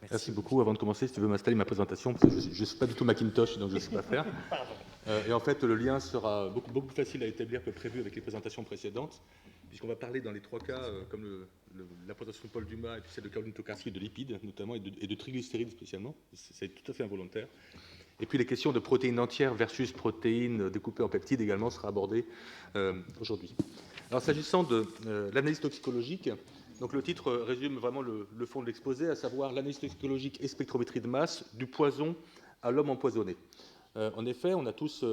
Merci beaucoup. Avant de commencer, si tu veux m'installer ma présentation, parce que je ne suis pas du tout Macintosh, donc je ne sais pas faire. Et en fait, le lien sera beaucoup plus facile à établir que prévu avec les présentations précédentes, puisqu'on va parler dans les trois cas, comme la présentation de Paul Dumas et puis celle de Caroline Tokarski, de lipides notamment, et de triglycérides spécialement. C'est tout à fait involontaire. Et puis les questions de protéines entières versus protéines découpées en peptides également sera abordées aujourd'hui. Alors s'agissant de l'analyse toxicologique, donc le titre résume vraiment le fond de l'exposé, à savoir l'analyse toxicologique et spectrométrie de masse du poison à l'homme empoisonné. En effet, on a tous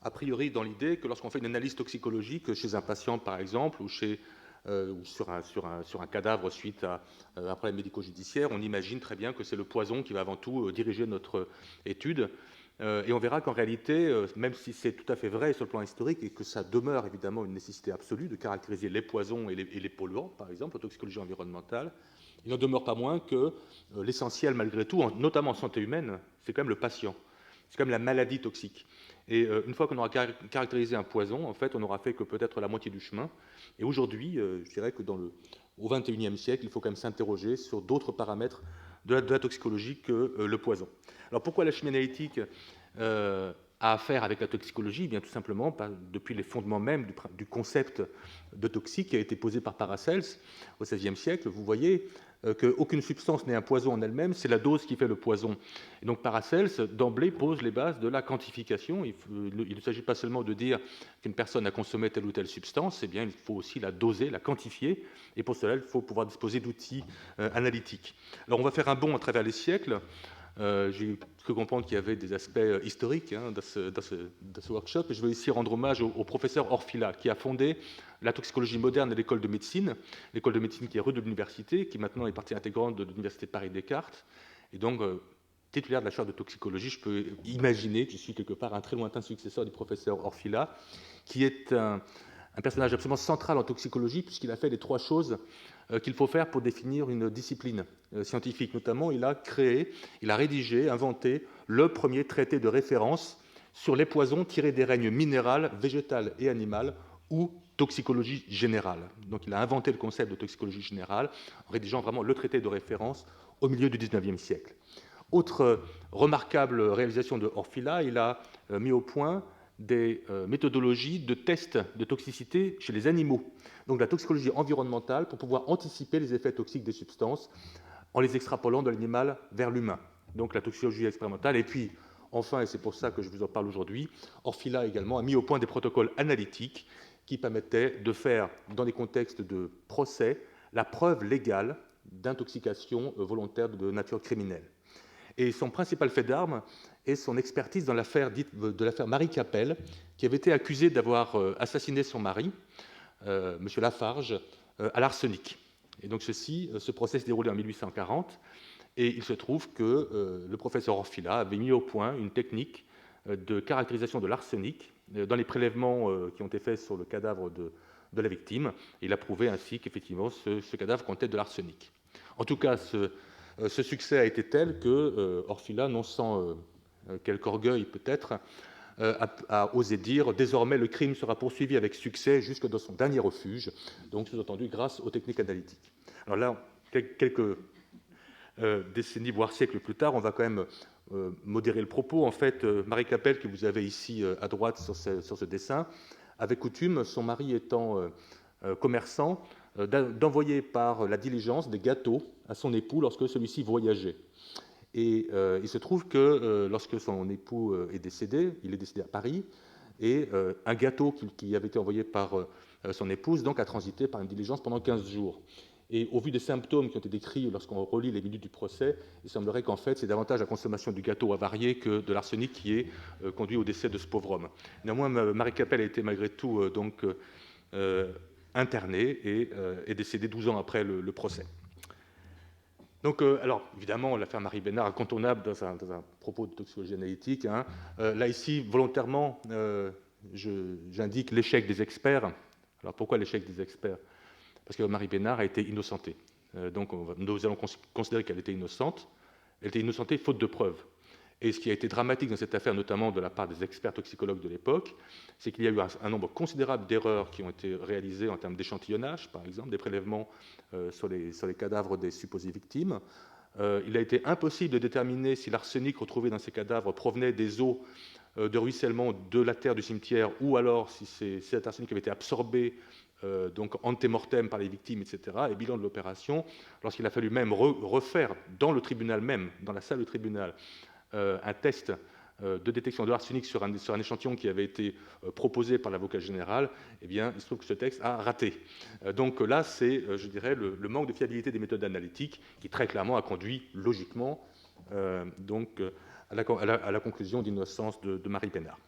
a priori dans l'idée que lorsqu'on fait une analyse toxicologique chez un patient par exemple ou sur un cadavre suite à un problème médico-judiciaire, on imagine très bien que c'est le poison qui va avant tout diriger notre étude. Et on verra qu'en réalité, même si c'est tout à fait vrai sur le plan historique et que ça demeure évidemment une nécessité absolue de caractériser les poisons et les polluants, par exemple, en toxicologie environnementale, il n'en demeure pas moins que l'essentiel, malgré tout, notamment en santé humaine, c'est quand même le patient. C'est quand même la maladie toxique. Et une fois qu'on aura caractérisé un poison, en fait, on n'aura fait que peut-être la moitié du chemin. Et aujourd'hui, je dirais que au XXIe siècle, il faut quand même s'interroger sur d'autres paramètres de la toxicologie que le poison. Alors pourquoi la chimie analytique a affaire avec la toxicologie? Bien tout simplement depuis les fondements même du concept de toxique qui a été posé par Paracels au XVIe siècle. Vous voyez qu'aucune substance n'est un poison en elle-même, c'est la dose qui fait le poison. Et donc Paracels, d'emblée, pose les bases de la quantification. Il ne s'agit pas seulement de dire qu'une personne a consommé telle ou telle substance, eh bien, il faut aussi la doser, la quantifier, et pour cela, il faut pouvoir disposer d'outils analytiques. Alors on va faire un bond à travers les siècles. J'ai cru comprendre qu'il y avait des aspects historiques dans ce workshop, et je veux ici rendre hommage au professeur Orfila, qui a fondé la toxicologie moderne à l'école de médecine qui est rue de l'université, qui maintenant est partie intégrante de l'université Paris-Descartes, et donc titulaire de la chaire de toxicologie. Je peux imaginer que je suis quelque part un très lointain successeur du professeur Orfila, qui est un personnage absolument central en toxicologie, puisqu'il a fait les trois choses qu'il faut faire pour définir une discipline scientifique. Notamment, il a rédigé, inventé le premier traité de référence sur les poisons tirés des règnes minéral, végétal et animal, ou toxicologie générale. Donc il a inventé le concept de toxicologie générale en rédigeant vraiment le traité de référence au milieu du XIXe siècle. Autre remarquable réalisation de Orfila, il a mis au point des méthodologies de tests de toxicité chez les animaux, donc la toxicologie environnementale pour pouvoir anticiper les effets toxiques des substances en les extrapolant de l'animal vers l'humain, donc la toxicologie expérimentale. Et puis, enfin, et c'est pour ça que je vous en parle aujourd'hui, Orfila également a mis au point des protocoles analytiques qui permettaient de faire, dans des contextes de procès, la preuve légale d'intoxication volontaire de nature criminelle. Et son principal fait d'armes est son expertise dans l'affaire dite de l'affaire Marie Capel, qui avait été accusée d'avoir assassiné son mari, M. Lafarge, à l'arsenic. Et donc ce procès s'est déroulé en 1840, et il se trouve que le professeur Orfila avait mis au point une technique de caractérisation de l'arsenic dans les prélèvements qui ont été faits sur le cadavre de la victime. Et il a prouvé ainsi qu'effectivement ce cadavre contenait de l'arsenic. En tout cas, ce succès a été tel que Orfila, non sans quelque orgueil peut-être, a osé dire « Désormais, le crime sera poursuivi avec succès jusque dans son dernier refuge », donc sous-entendu grâce aux techniques analytiques. Alors là, quelques décennies, voire siècles plus tard, on va quand même modérer le propos. En fait, Marie Capel, que vous avez ici à droite sur ce dessin, avait coutume, son mari étant commerçant, d'envoyer par la diligence des gâteaux à son époux lorsque celui-ci voyageait. Et il se trouve que lorsque son époux est décédé, il est décédé à Paris, et un gâteau qui avait été envoyé par son épouse donc a transité par une diligence pendant 15 jours. Et au vu des symptômes qui ont été décrits lorsqu'on relit les minutes du procès, il semblerait qu'en fait c'est davantage la consommation du gâteau avarié que de l'arsenic qui ait conduit au décès de ce pauvre homme. Néanmoins, Marie Capel a été malgré tout internée et est décédée 12 ans après le procès. Donc, alors, évidemment, l'affaire Marie Bénard, incontournable dans un propos de toxicologie analytique. Là, ici, volontairement, j'indique l'échec des experts. Alors, pourquoi l'échec des experts? Parce que Marie Bénard a été innocentée. Donc, nous allons considérer qu'elle était innocente. Elle était innocentée faute de preuves. Et ce qui a été dramatique dans cette affaire, notamment de la part des experts toxicologues de l'époque, c'est qu'il y a eu un nombre considérable d'erreurs qui ont été réalisées en termes d'échantillonnage, par exemple, des prélèvements sur les cadavres des supposées victimes, il a été impossible de déterminer si l'arsenic retrouvé dans ces cadavres provenait des eaux de ruissellement de la terre du cimetière, ou alors si cet arsenic avait été absorbé donc ante-mortem par les victimes, etc. Et bilan de l'opération, lorsqu'il a fallu même refaire dans le tribunal même, dans la salle du tribunal, un test de détection de l'arsenic sur un échantillon qui avait été proposé par l'avocat général, eh bien, il se trouve que ce texte a raté. Donc là, c'est, je dirais, le manque de fiabilité des méthodes analytiques qui, très clairement, a conduit logiquement à la conclusion d'innocence de Marie Pénard.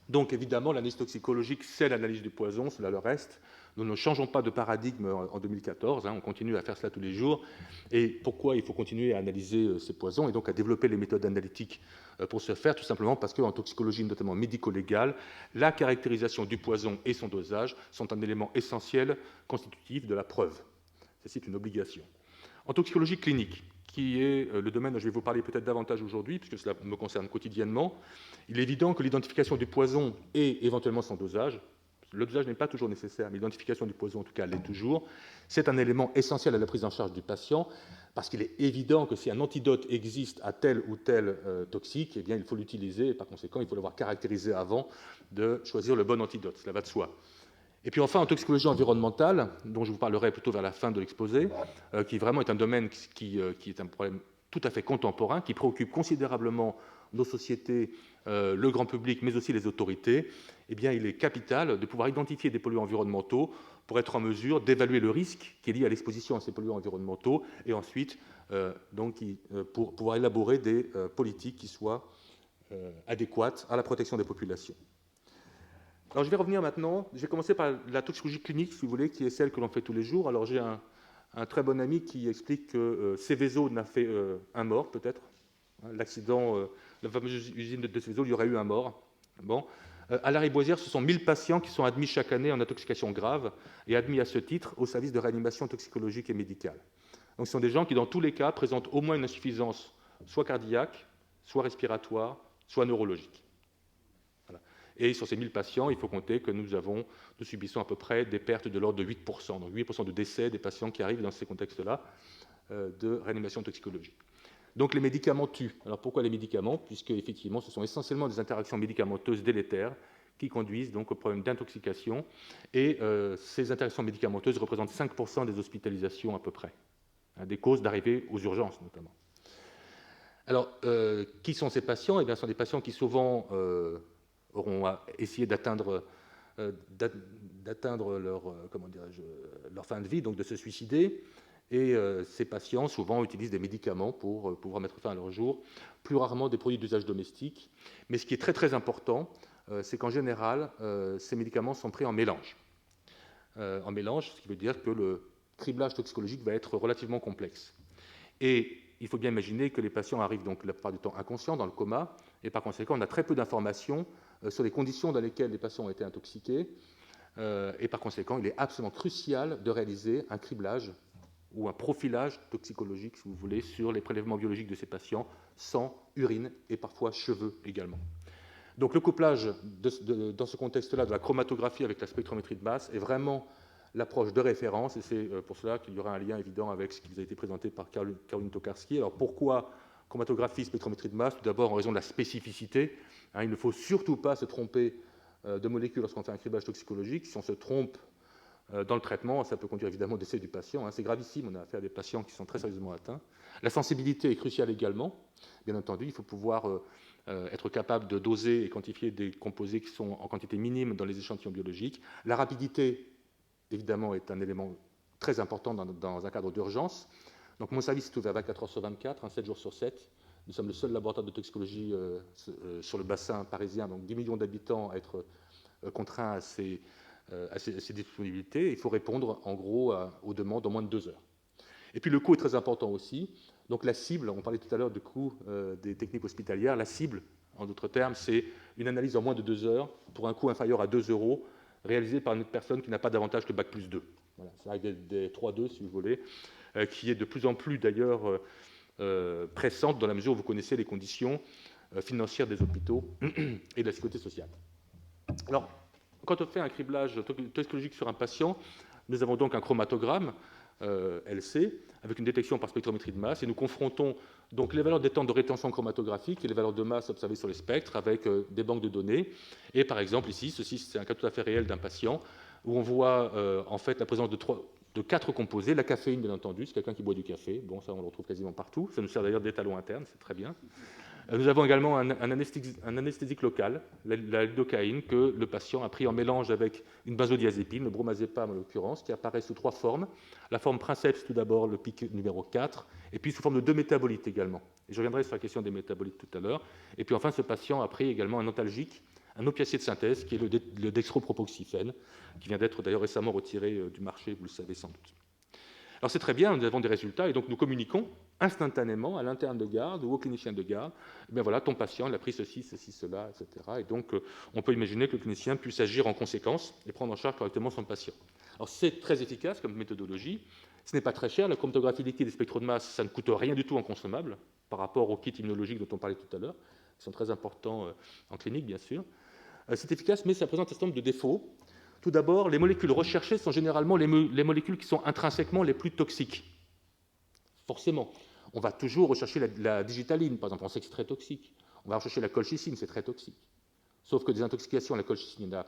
Donc, évidemment, l'analyse toxicologique, c'est l'analyse du poison, cela le reste. Nous ne changeons pas de paradigme en 2014, on continue à faire cela tous les jours. Et pourquoi il faut continuer à analyser ces poisons et donc à développer les méthodes analytiques pour ce faire? Tout simplement parce qu'en toxicologie, notamment médico-légale, la caractérisation du poison et son dosage sont un élément essentiel constitutif de la preuve. C'est une obligation. En toxicologie clinique, qui est le domaine dont je vais vous parler peut-être davantage aujourd'hui, puisque cela me concerne quotidiennement, il est évident que l'identification du poison et éventuellement son dosage, le dosage n'est pas toujours nécessaire, mais l'identification du poison en tout cas l'est toujours, c'est un élément essentiel à la prise en charge du patient, parce qu'il est évident que si un antidote existe à tel ou tel toxique, eh bien, il faut l'utiliser, et par conséquent, il faut l'avoir caractérisé avant de choisir le bon antidote, cela va de soi. Et puis enfin, en toxicologie environnementale, dont je vous parlerai plutôt vers la fin de l'exposé, qui vraiment est un domaine qui est un problème tout à fait contemporain, qui préoccupe considérablement nos sociétés, le grand public, mais aussi les autorités, eh bien, il est capital de pouvoir identifier des polluants environnementaux pour être en mesure d'évaluer le risque qui est lié à l'exposition à ces polluants environnementaux, et ensuite pour pouvoir élaborer des politiques qui soient adéquates à la protection des populations. Alors, je vais revenir maintenant. Je vais commencer par la toxicologie clinique, si vous voulez, qui est celle que l'on fait tous les jours. Alors, j'ai un très bon ami qui explique que Seveso n'a fait un mort, peut-être. L'accident, la fameuse usine de Seveso, il y aurait eu un mort. Bon. À la Riboisière, ce sont 1000 patients qui sont admis chaque année en intoxication grave et admis à ce titre au service de réanimation toxicologique et médicale. Donc, ce sont des gens qui, dans tous les cas, présentent au moins une insuffisance soit cardiaque, soit respiratoire, soit neurologique. Et sur ces 1000 patients, il faut compter que nous subissons à peu près des pertes de l'ordre de 8%. Donc 8% de décès des patients qui arrivent dans ces contextes-là de réanimation toxicologique. Donc les médicaments tuent. Alors pourquoi les médicaments? Puisque effectivement, ce sont essentiellement des interactions médicamenteuses délétères qui conduisent donc au problème d'intoxication. Et ces interactions médicamenteuses représentent 5% des hospitalisations à peu près, des causes d'arrivée aux urgences notamment. Alors, qui sont ces patients? Eh bien, ce sont des patients qui souvent auront essayé d'atteindre leur fin de vie, donc de se suicider. Et ces patients, souvent, utilisent des médicaments pour pouvoir mettre fin à leur jour, plus rarement des produits d'usage domestique. Mais ce qui est très, très important, c'est qu'en général, ces médicaments sont pris en mélange. En mélange, ce qui veut dire que le criblage toxicologique va être relativement complexe. Et il faut bien imaginer que les patients arrivent donc la plupart du temps inconscients, dans le coma, et par conséquent, on a très peu d'informations sur les conditions dans lesquelles les patients ont été intoxiqués, et par conséquent, il est absolument crucial de réaliser un criblage ou un profilage toxicologique, si vous voulez, sur les prélèvements biologiques de ces patients, sang, urine et parfois cheveux également. Donc le couplage dans ce contexte-là de la chromatographie avec la spectrométrie de masse est vraiment l'approche de référence, et c'est pour cela qu'il y aura un lien évident avec ce qui vous a été présenté par Caroline Tokarski. Alors pourquoi chromatographie, spectrométrie de masse? Tout d'abord en raison de la spécificité. Il ne faut surtout pas se tromper de molécules lorsqu'on fait un criblage toxicologique. Si on se trompe dans le traitement, ça peut conduire évidemment au décès du patient. C'est gravissime, on a affaire à des patients qui sont très sérieusement atteints. La sensibilité est cruciale également. Bien entendu, il faut pouvoir être capable de doser et quantifier des composés qui sont en quantité minime dans les échantillons biologiques. La rapidité, évidemment, est un élément très important dans un cadre d'urgence. Donc mon service est ouvert 24 heures sur 24, 7 jours sur 7. Nous sommes le seul laboratoire de toxicologie sur le bassin parisien, donc 10 millions d'habitants à être contraints à ces disponibilités. Il faut répondre en gros aux demandes en moins de 2 heures. Et puis le coût est très important aussi. Donc la cible, on parlait tout à l'heure du coût des techniques hospitalières, la cible, en d'autres termes, c'est une analyse en moins de 2 heures pour un coût inférieur à 2 € réalisée par une personne qui n'a pas davantage que Bac+2. Voilà, ça arrive des 3-2 si vous voulez, qui est de plus en plus d'ailleurs pressante dans la mesure où vous connaissez les conditions financières des hôpitaux et de la sécurité sociale. Alors, quand on fait un criblage toxicologique sur un patient, nous avons donc un chromatogramme LC, avec une détection par spectrométrie de masse, et nous confrontons donc les valeurs des temps de rétention chromatographique et les valeurs de masse observées sur les spectres avec des banques de données. Et par exemple ici, ceci c'est un cas tout à fait réel d'un patient, où on voit en fait la présence de 4 composés, la caféine bien entendu, c'est quelqu'un qui boit du café, bon ça on le retrouve quasiment partout, ça nous sert d'ailleurs d'étalon interne, c'est très bien. Nous avons également un anesthésique local, la lidocaïne, que le patient a pris en mélange avec une benzodiazépine, le bromazépam en l'occurrence, qui apparaît sous 3 formes. La forme princeps tout d'abord, le pic numéro 4, et puis sous forme de 2 métabolites également. Et je reviendrai sur la question des métabolites tout à l'heure. Et puis enfin, ce patient a pris également un antalgique, un opiacé de synthèse, qui est le dextropropoxyphène, qui vient d'être d'ailleurs récemment retiré du marché, vous le savez sans doute. Alors c'est très bien, nous avons des résultats, et donc nous communiquons instantanément à l'interne de garde ou au clinicien de garde. Et bien voilà, ton patient, il a pris ceci, ceci, cela, etc. Et donc on peut imaginer que le clinicien puisse agir en conséquence et prendre en charge correctement son patient. Alors c'est très efficace comme méthodologie, ce n'est pas très cher, la chromatographie liquide et spectro de masse, ça ne coûte rien du tout en consommable, par rapport aux kits immunologiques dont on parlait tout à l'heure, qui sont très importants en clinique bien sûr. C'est efficace, mais ça présente un certain nombre de défauts. Tout d'abord, les molécules recherchées sont généralement les molécules qui sont intrinsèquement les plus toxiques. Forcément, on va toujours rechercher la digitaline, par exemple, on sait que c'est très toxique. On va rechercher la colchicine, c'est très toxique. Sauf que des intoxications à la colchicine, il y en a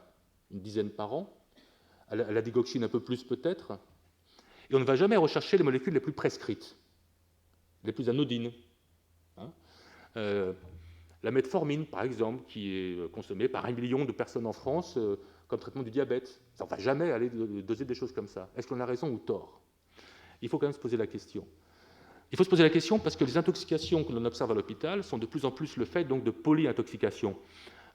une dizaine par an, à la digoxine un peu plus peut-être, et on ne va jamais rechercher les molécules les plus prescrites, les plus anodines. Hein, la metformine, par exemple, qui est consommée par 1 million de personnes en France comme traitement du diabète. On ne va jamais aller doser des choses comme ça. Est-ce qu'on a raison ou tort? Il faut quand même se poser la question. Il faut se poser la question parce que les intoxications que l'on observe à l'hôpital sont de plus en plus le fait donc, de polyintoxication.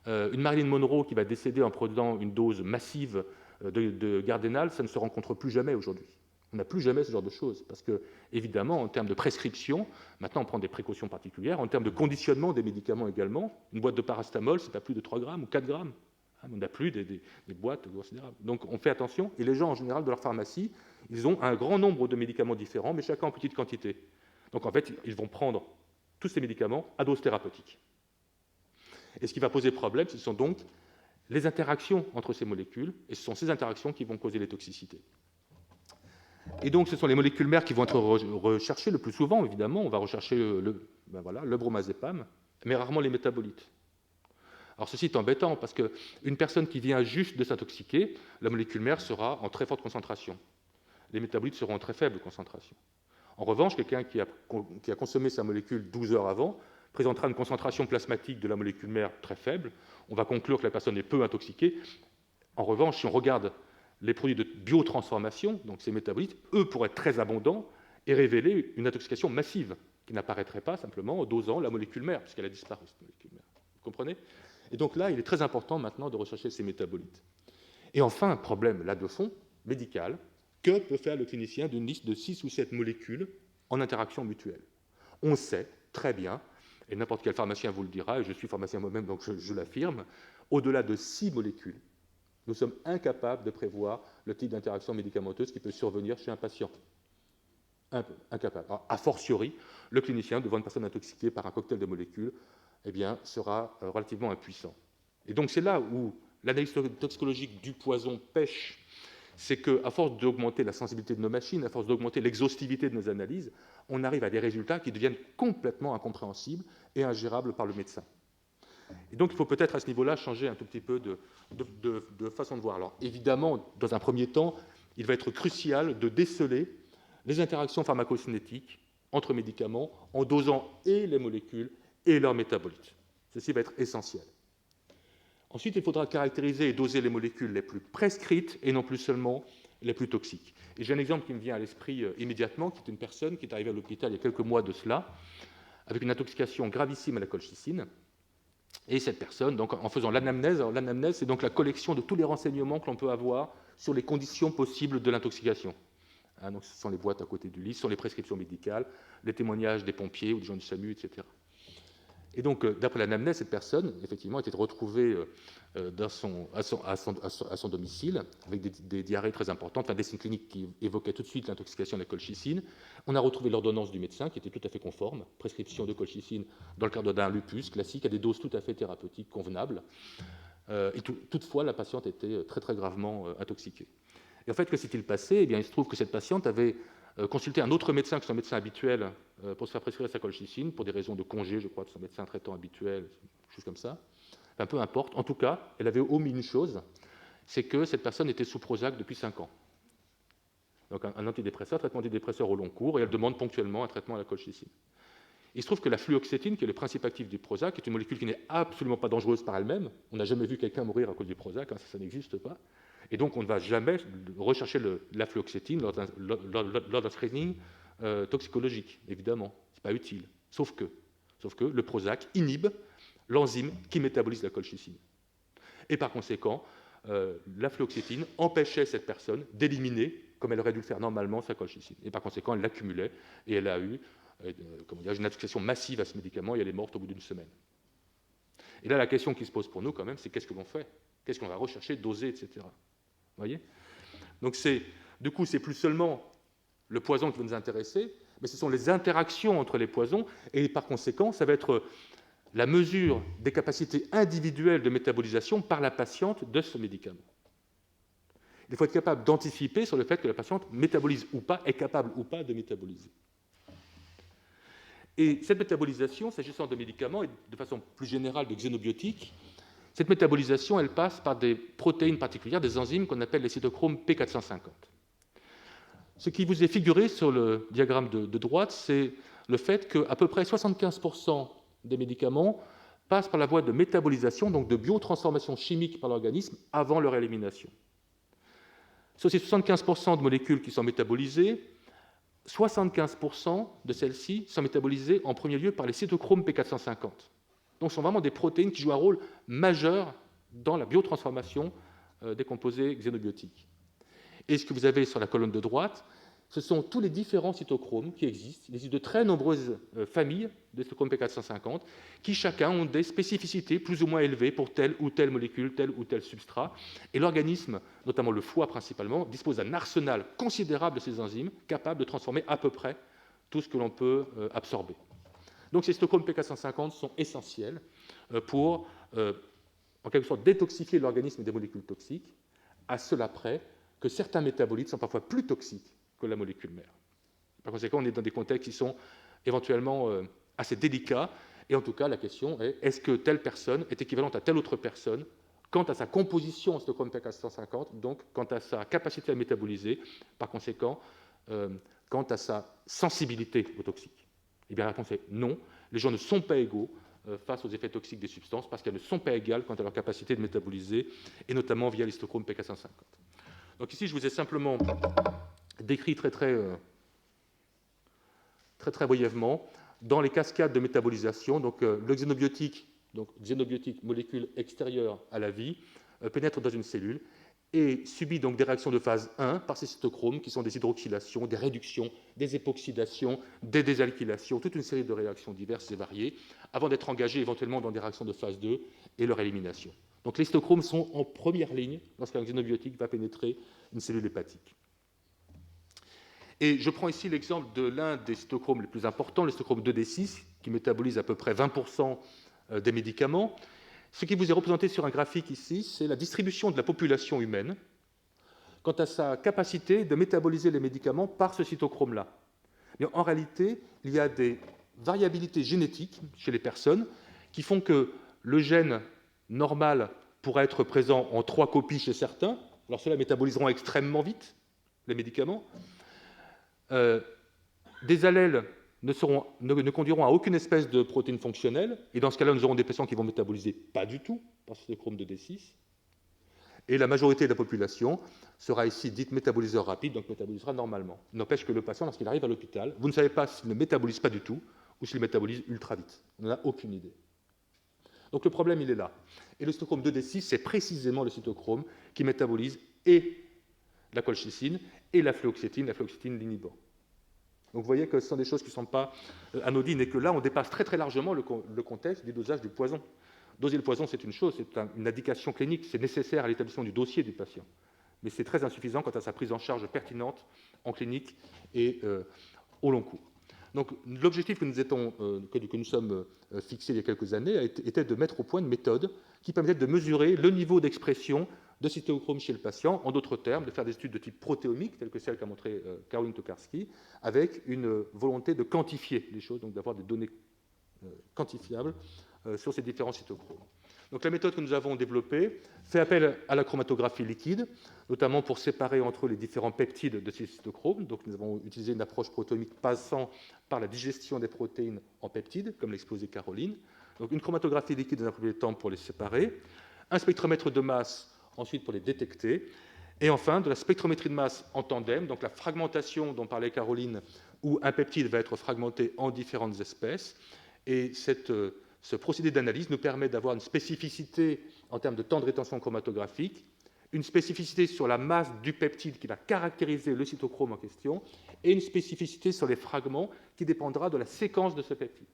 Une Marilyn Monroe qui va décéder en prenant une dose massive de Gardénal, ça ne se rencontre plus jamais aujourd'hui. On n'a plus jamais ce genre de choses, parce que, évidemment, en termes de prescription, maintenant on prend des précautions particulières, en termes de conditionnement des médicaments également, une boîte de paracétamol, c'est pas plus de 3 grammes ou 4 grammes. On n'a plus des boîtes considérables. Donc on fait attention, et les gens, en général, de leur pharmacie, ils ont un grand nombre de médicaments différents, mais chacun en petite quantité. Donc en fait, ils vont prendre tous ces médicaments à dose thérapeutique. Et ce qui va poser problème, ce sont donc les interactions entre ces molécules, et ce sont ces interactions qui vont causer les toxicités. Et donc, ce sont les molécules mères qui vont être recherchées le plus souvent, évidemment. On va rechercher le bromazépam, mais rarement les métabolites. Alors, ceci est embêtant, parce qu'une personne qui vient juste de s'intoxiquer, la molécule mère sera en très forte concentration. Les métabolites seront en très faible concentration. En revanche, quelqu'un qui a consommé sa molécule 12 heures avant présentera une concentration plasmatique de la molécule mère très faible. On va conclure que la personne est peu intoxiquée. En revanche, si on regarde les produits de biotransformation, donc ces métabolites, eux pourraient être très abondants et révéler une intoxication massive qui n'apparaîtrait pas simplement en dosant la molécule mère, puisqu'elle a disparu, cette molécule mère. Vous comprenez? Et donc là, il est très important maintenant de rechercher ces métabolites. Et enfin, un problème là de fond, médical, que peut faire le clinicien d'une liste de 6 ou 7 molécules en interaction mutuelle? On sait très bien, et n'importe quel pharmacien vous le dira, et je suis pharmacien moi-même, donc je l'affirme, au-delà de 6 molécules, nous sommes incapables de prévoir le type d'interaction médicamenteuse qui peut survenir chez un patient. Incapable. Alors, a fortiori, le clinicien, devant une personne intoxiquée par un cocktail de molécules, eh bien, sera relativement impuissant. Et donc, c'est là où l'analyse toxicologique du poison pêche. C'est qu'à force d'augmenter la sensibilité de nos machines, à force d'augmenter l'exhaustivité de nos analyses, on arrive à des résultats qui deviennent complètement incompréhensibles et ingérables par le médecin. Et donc, il faut peut-être à ce niveau-là changer un tout petit peu de façon de voir. Alors, évidemment, dans un premier temps, il va être crucial de déceler les interactions pharmacocinétiques entre médicaments en dosant et les molécules et leurs métabolites. Ceci va être essentiel. Ensuite, il faudra caractériser et doser les molécules les plus prescrites et non plus seulement les plus toxiques. Et j'ai un exemple qui me vient à l'esprit immédiatement, qui est une personne qui est arrivée à l'hôpital il y a quelques mois de cela, avec une intoxication gravissime à la colchicine. Et cette personne, donc, en faisant l'anamnèse, alors l'anamnèse, c'est donc la collection de tous les renseignements que l'on peut avoir sur les conditions possibles de l'intoxication. Hein, donc, ce sont les boîtes à côté du lit, ce sont les prescriptions médicales, les témoignages des pompiers ou des gens du SAMU, etc. Et donc, d'après l'anamnèse, cette personne, effectivement, était retrouvée à son domicile, avec des diarrhées très importantes, des signes cliniques qui évoquaient tout de suite l'intoxication à la colchicine. On a retrouvé l'ordonnance du médecin, qui était tout à fait conforme, prescription de colchicine dans le cadre d'un lupus classique, à des doses tout à fait thérapeutiques, convenables. Et toutefois, la patiente était très, très gravement intoxiquée. Et en fait, que s'est-il passé? Eh bien, il se trouve que cette patiente avait consulter un autre médecin que son médecin habituel pour se faire prescrire sa colchicine, pour des raisons de congé, je crois, de son médecin traitant habituel, quelque chose comme ça. Enfin, peu importe. En tout cas, elle avait omis une chose, c'est que cette personne était sous Prozac depuis 5 ans. Donc un antidépresseur, traitement antidépresseur au long cours, et elle demande ponctuellement un traitement à la colchicine. Il se trouve que la fluoxétine, qui est le principe actif du Prozac, est une molécule qui n'est absolument pas dangereuse par elle-même. On n'a jamais vu quelqu'un mourir à cause du Prozac, hein, ça n'existe pas. Et donc on ne va jamais rechercher la fluoxétine lors d'un screening toxicologique, évidemment. Ce n'est pas utile. Sauf que le Prozac inhibe l'enzyme qui métabolise la colchicine. Et par conséquent, la fluoxétine empêchait cette personne d'éliminer, comme elle aurait dû le faire normalement, sa colchicine. Et par conséquent, elle l'accumulait et elle a eu une association massive à ce médicament et elle est morte au bout d'une semaine. Et là, la question qui se pose pour nous, quand même, c'est qu'est-ce que l'on fait? Qu'est-ce qu'on va rechercher, doser, etc. Vous voyez? Donc, du coup, c'est plus seulement le poison qui va nous intéresser, mais ce sont les interactions entre les poisons et par conséquent, ça va être la mesure des capacités individuelles de métabolisation par la patiente de ce médicament. Il faut être capable d'anticiper sur le fait que la patiente métabolise ou pas, est capable ou pas de métaboliser. Et cette métabolisation, s'agissant de médicaments et de façon plus générale de xénobiotiques, cette métabolisation, elle passe par des protéines particulières, des enzymes qu'on appelle les cytochromes P450. Ce qui vous est figuré sur le diagramme de droite, c'est le fait qu'à peu près 75% des médicaments passent par la voie de métabolisation, donc de biotransformation chimique par l'organisme avant leur élimination. Sur ces 75% de molécules qui sont métabolisées, 75% de celles-ci sont métabolisées en premier lieu par les cytochromes P450. Donc ce sont vraiment des protéines qui jouent un rôle majeur dans la biotransformation des composés xénobiotiques. Et ce que vous avez sur la colonne de droite, ce sont tous les différents cytochromes qui existent. Il existe de très nombreuses familles de cytochromes P450 qui chacun ont des spécificités plus ou moins élevées pour telle ou telle molécule, tel ou tel substrat. Et l'organisme, notamment le foie principalement, dispose d'un arsenal considérable de ces enzymes capables de transformer à peu près tout ce que l'on peut absorber. Donc ces cytochromes P450 sont essentiels pour, en quelque sorte, détoxifier l'organisme des molécules toxiques, à cela près que certains métabolites sont parfois plus toxiques que la molécule mère. Par conséquent, on est dans des contextes qui sont éventuellement assez délicats, et en tout cas, la question est, est-ce que telle personne est équivalente à telle autre personne quant à sa composition en cytochrome P450, donc quant à sa capacité à métaboliser, par conséquent, quant à sa sensibilité aux toxiques? Eh bien, la réponse est non. Les gens ne sont pas égaux face aux effets toxiques des substances, parce qu'elles ne sont pas égales quant à leur capacité de métaboliser, et notamment via les cytochromes P450. Donc ici, je vous ai simplement décrit très brièvement, dans les cascades de métabolisation, donc le xénobiotique, molécule extérieure à la vie, pénètre dans une cellule et subit donc des réactions de phase 1 par ces cytochromes qui sont des hydroxylations, des réductions, des époxydations, des désalkylations, toute une série de réactions diverses et variées, avant d'être engagées éventuellement dans des réactions de phase 2 et leur élimination. Donc les cytochromes sont en première ligne lorsqu'un xénobiotique va pénétrer une cellule hépatique. Et je prends ici l'exemple de l'un des cytochromes les plus importants, le cytochrome 2D6, qui métabolise à peu près 20% des médicaments. Ce qui vous est représenté sur un graphique ici, c'est la distribution de la population humaine quant à sa capacité de métaboliser les médicaments par ce cytochrome-là. Mais en réalité, il y a des variabilités génétiques chez les personnes qui font que le gène normal pourra être présent en 3 copies chez certains. Alors ceux-là métaboliseront extrêmement vite les médicaments. Des allèles ne conduiront à aucune espèce de protéine fonctionnelle, et dans ce cas-là, nous aurons des patients qui vont métaboliser pas du tout par ce cytochrome de D6, et la majorité de la population sera ici dite métaboliseur rapide, donc métabolisera normalement. Il n'empêche que le patient, lorsqu'il arrive à l'hôpital, vous ne savez pas s'il ne métabolise pas du tout, ou s'il métabolise ultra vite. On n'en a aucune idée. Donc le problème, il est là. Et le cytochrome 2D6, c'est précisément le cytochrome qui métabolise et la colchicine et la fluoxétine l'inhibant. Donc vous voyez que ce sont des choses qui ne sont pas anodines et que là, on dépasse très largement le contexte du dosage du poison. Doser le poison, c'est une chose, c'est une indication clinique, c'est nécessaire à l'établissement du dossier du patient. Mais c'est très insuffisant quant à sa prise en charge pertinente en clinique et au long cours. Donc l'objectif que nous sommes fixés il y a quelques années était de mettre au point une méthode qui permettait de mesurer le niveau d'expression de cytochrome chez le patient, en d'autres termes, de faire des études de type protéomique, telles que celles qu'a montré Caroline Tokarski, avec une volonté de quantifier les choses, donc d'avoir des données quantifiables sur ces différents cytochromes. Donc la méthode que nous avons développée fait appel à la chromatographie liquide, notamment pour séparer entre eux les différents peptides de ces cytochromes. Donc nous avons utilisé une approche protéomique passant par la digestion des protéines en peptides, comme l'exposait Caroline. Donc une chromatographie liquide dans un premier temps pour les séparer, un spectromètre de masse ensuite pour les détecter, et enfin de la spectrométrie de masse en tandem, donc la fragmentation dont parlait Caroline, où un peptide va être fragmenté en différentes espèces, et ce procédé d'analyse nous permet d'avoir une spécificité en termes de temps de rétention chromatographique, une spécificité sur la masse du peptide qui va caractériser le cytochrome en question, et une spécificité sur les fragments qui dépendra de la séquence de ce peptide.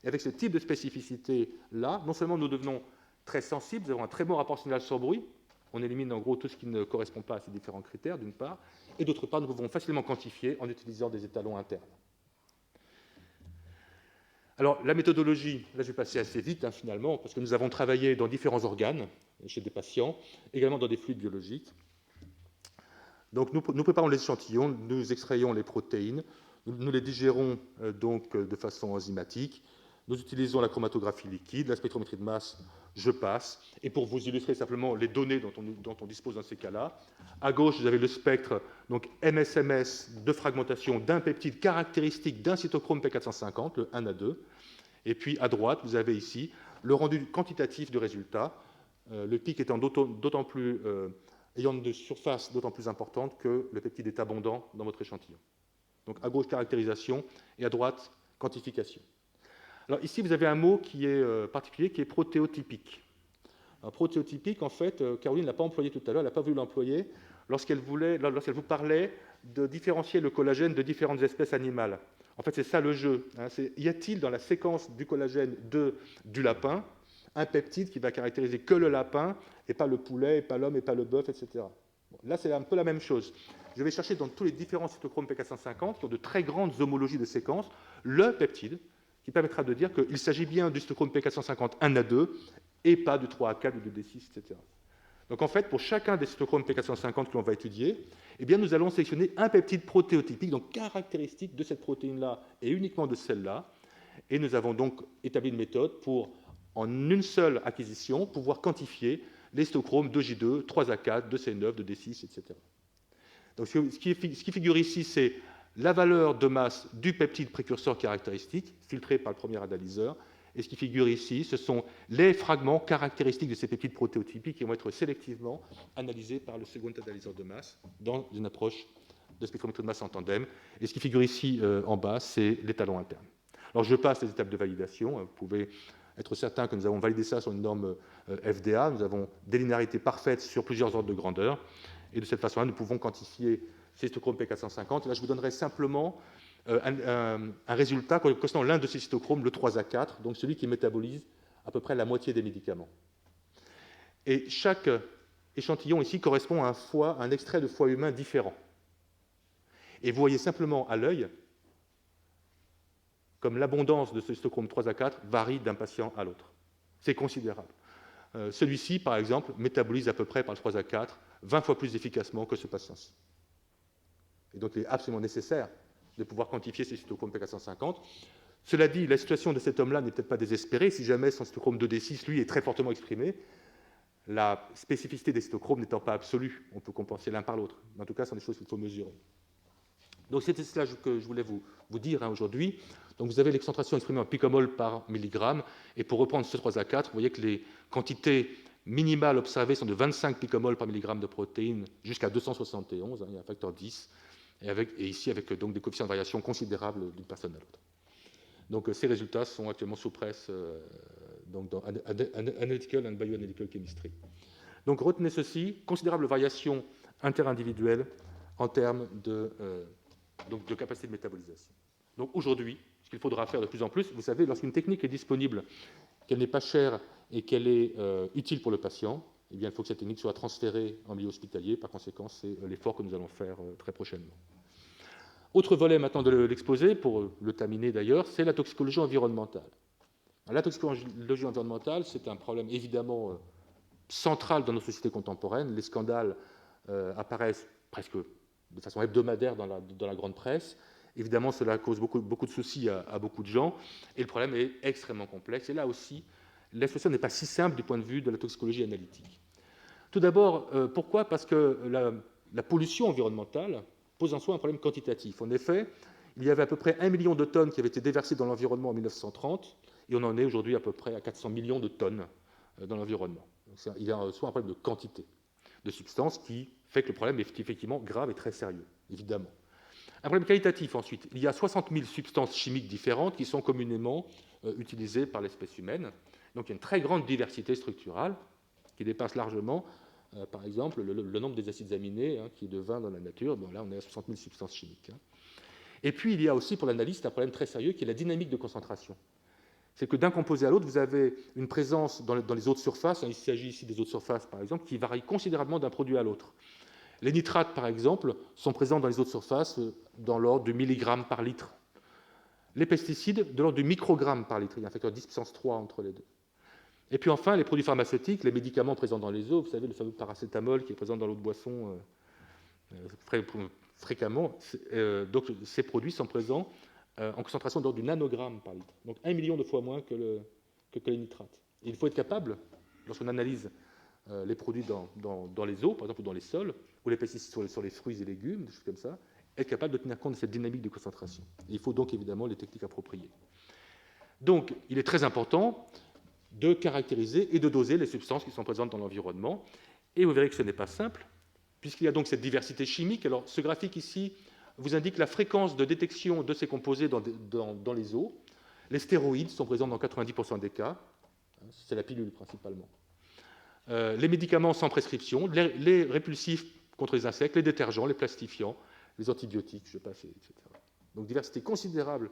Et avec ce type de spécificité-là, non seulement nous devenons très sensibles, nous avons un très bon rapport signal-sur-bruit, on élimine en gros tout ce qui ne correspond pas à ces différents critères, d'une part, et d'autre part, nous pouvons facilement quantifier en utilisant des étalons internes. Alors, la méthodologie, là je vais passer assez vite finalement, parce que nous avons travaillé dans différents organes, chez des patients, également dans des fluides biologiques. Donc, nous préparons les échantillons, nous extrayons les protéines, nous les digérons donc de façon enzymatique, nous utilisons la chromatographie liquide, la spectrométrie de masse, je passe. Et pour vous illustrer simplement les données dont on dispose dans ces cas-là, à gauche, vous avez le spectre donc MSMS de fragmentation d'un peptide caractéristique d'un cytochrome P450, le 1A2. Et puis à droite, vous avez ici le rendu quantitatif du résultat, le pic étant d'autant plus, ayant une surface d'autant plus importante que le peptide est abondant dans votre échantillon. Donc à gauche, caractérisation, et à droite, quantification. Alors ici, vous avez un mot qui est particulier, qui est protéotypique. Un protéotypique, en fait, Caroline ne l'a pas employé tout à l'heure, elle n'a pas voulu l'employer lorsqu'elle vous parlait de différencier le collagène de différentes espèces animales. En fait, c'est ça le jeu. Y a-t-il dans la séquence du collagène du lapin un peptide qui va caractériser que le lapin, et pas le poulet, et pas l'homme, et pas le bœuf, etc. Bon, là, c'est un peu la même chose. Je vais chercher dans tous les différents cytochromes P450, qui ont de très grandes homologies de séquence, le peptide qui permettra de dire qu'il s'agit bien du cytochrome P450 1A2 et pas du 3A4 ou du D6, etc. Donc en fait, pour chacun des cytochromes P450 que l'on va étudier, eh bien, nous allons sélectionner un peptide protéotypique, donc caractéristique de cette protéine-là et uniquement de celle-là. Et nous avons donc établi une méthode pour, en une seule acquisition, pouvoir quantifier les cytochromes 2J2, 3A4, 2C9, 2D6, etc. Donc ce qui figure ici, c'est la valeur de masse du peptide précurseur caractéristique, filtré par le premier analyseur. Et ce qui figure ici, ce sont les fragments caractéristiques de ces peptides protéotypiques qui vont être sélectivement analysés par le second analyseur de masse dans une approche de spectrométrie de masse en tandem. Et ce qui figure ici en bas, c'est l'étalon interne. Alors je passe les étapes de validation. Vous pouvez être certain que nous avons validé ça sur une norme FDA. Nous avons des linéarités parfaites sur plusieurs ordres de grandeur. Et de cette façon-là, nous pouvons quantifier ces cytochromes P450. Là, je vous donnerai simplement un résultat correspondant à l'un de ces cytochromes, le 3A4, donc celui qui métabolise à peu près la moitié des médicaments. Et chaque échantillon ici correspond à un extrait de foie humain différent. Et vous voyez simplement à l'œil comme l'abondance de ce cytochrome 3A4 varie d'un patient à l'autre. C'est considérable. Celui-ci, par exemple, métabolise à peu près par le 3A4 20 fois plus efficacement que ce patient-ci. Et donc, il est absolument nécessaire de pouvoir quantifier ces cytochromes P450. Cela dit, la situation de cet homme-là n'est peut-être pas désespérée. Si jamais son cytochrome 2D6, lui, est très fortement exprimé, la spécificité des cytochromes n'étant pas absolue, on peut compenser l'un par l'autre. En tout cas, ce sont des choses qu'il faut mesurer. Donc, c'était cela que je voulais vous dire aujourd'hui. Donc, vous avez l'excentration exprimée en picomol par milligramme. Et pour reprendre ce 3A4, vous voyez que les quantités minimales observées sont de 25 picomoles par milligramme de protéines jusqu'à 271, il y a un facteur 10, et ici avec donc des coefficients de variation considérables d'une personne à l'autre. Donc ces résultats sont actuellement sous presse donc dans Analytical and Bioanalytical Chemistry. Donc retenez ceci, considérable variation interindividuelle en termes de capacité de métabolisation. Donc aujourd'hui, ce qu'il faudra faire de plus en plus, vous savez, lorsqu'une technique est disponible, qu'elle n'est pas chère et qu'elle est utile pour le patient, eh bien, il faut que cette technique soit transférée en milieu hospitalier. Par conséquent, c'est l'effort que nous allons faire très prochainement. Autre volet maintenant de l'exposé, pour le terminer d'ailleurs, c'est la toxicologie environnementale. La toxicologie environnementale, c'est un problème évidemment centrale dans nos sociétés contemporaines. Les scandales apparaissent presque de façon hebdomadaire dans la grande presse. Évidemment, cela cause beaucoup de soucis à beaucoup de gens, et le problème est extrêmement complexe. Et là aussi, la situation n'est pas si simple du point de vue de la toxicologie analytique. Tout d'abord, pourquoi ? Parce que la pollution environnementale pose en soi un problème quantitatif. En effet, il y avait à peu près 1 million de tonnes qui avaient été déversées dans l'environnement en 1930, et on en est aujourd'hui à peu près à 400 millions de tonnes dans l'environnement. Donc, il y a en soi un problème de quantité de substances qui fait que le problème est effectivement grave et très sérieux, évidemment. Un problème qualitatif ensuite. Il y a 60 000 substances chimiques différentes qui sont communément utilisées par l'espèce humaine. Donc il y a une très grande diversité structurale qui dépasse largement, par exemple, le nombre des acides aminés, qui est de 20 dans la nature. Bon, là, on est à 60 000 substances chimiques. Et puis, il y a aussi pour l'analyste un problème très sérieux qui est la dynamique de concentration. C'est que d'un composé à l'autre, vous avez une présence dans les eaux de surface, il s'agit ici des eaux de surface, par exemple, qui varie considérablement d'un produit à l'autre. Les nitrates, par exemple, sont présents dans les eaux de surface dans l'ordre de milligrammes par litre. Les pesticides, de l'ordre de microgrammes par litre. Il y a un facteur 10 puissance 3 entre les deux. Et puis enfin, les produits pharmaceutiques, les médicaments présents dans les eaux, vous savez, le fameux paracétamol qui est présent dans l'eau de boisson fréquemment. Donc ces produits sont présents en concentration d'ordre du nanogramme par litre. Donc 1 million de fois moins que les nitrates. Et il faut être capable, lorsqu'on analyse les produits dans les eaux, par exemple, ou dans les sols, ou les pesticides sur les fruits et légumes, des choses comme ça, être capable de tenir compte de cette dynamique de concentration. Et il faut donc évidemment les techniques appropriées. Donc, il est très important de caractériser et de doser les substances qui sont présentes dans l'environnement. Et vous verrez que ce n'est pas simple, puisqu'il y a donc cette diversité chimique. Alors, ce graphique ici vous indique la fréquence de détection de ces composés dans les eaux. Les stéroïdes sont présents dans 90% des cas. C'est la pilule principalement. Les médicaments sans prescription, les répulsifs contre les insectes, les détergents, les plastifiants, les antibiotiques, je passe, etc. Donc diversité considérable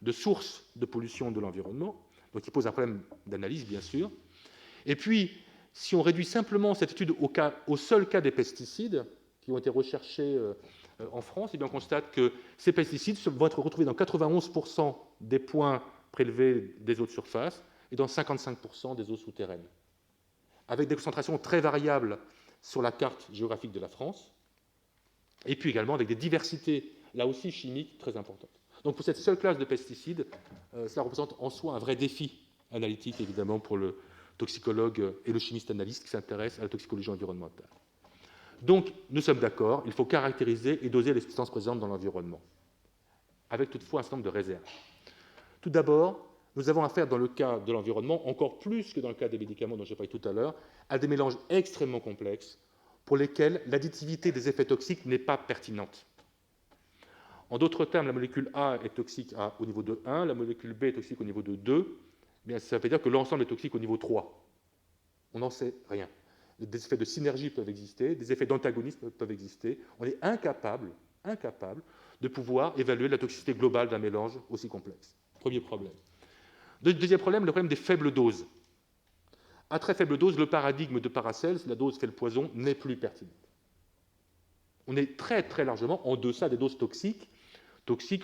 de sources de pollution de l'environnement, donc qui pose un problème d'analyse, bien sûr. Et puis, si on réduit simplement cette étude au seul cas des pesticides qui ont été recherchés en France, et bien on constate que ces pesticides vont être retrouvés dans 91% des points prélevés des eaux de surface et dans 55% des eaux souterraines, avec des concentrations très variables sur la carte géographique de la France, et puis également avec des diversités, là aussi chimiques, très importantes. Donc pour cette seule classe de pesticides, cela représente en soi un vrai défi analytique, évidemment, pour le toxicologue et le chimiste analyste qui s'intéresse à la toxicologie environnementale. Donc, nous sommes d'accord, il faut caractériser et doser les substances présentes dans l'environnement, avec toutefois un certain nombre de réserves. Tout d'abord, nous avons affaire, dans le cas de l'environnement, encore plus que dans le cas des médicaments dont j'ai parlé tout à l'heure, à des mélanges extrêmement complexes pour lesquels l'additivité des effets toxiques n'est pas pertinente. En d'autres termes, la molécule A est toxique au niveau de 1, la molécule B est toxique au niveau de 2, mais ça veut dire que l'ensemble est toxique au niveau 3. On n'en sait rien. Des effets de synergie peuvent exister, des effets d'antagonisme peuvent exister. On est incapable de pouvoir évaluer la toxicité globale d'un mélange aussi complexe. Premier problème. Deuxième problème, le problème des faibles doses. À très faible dose, le paradigme de Paracels, la dose fait le poison, n'est plus pertinent. On est très très largement en deçà des doses toxiques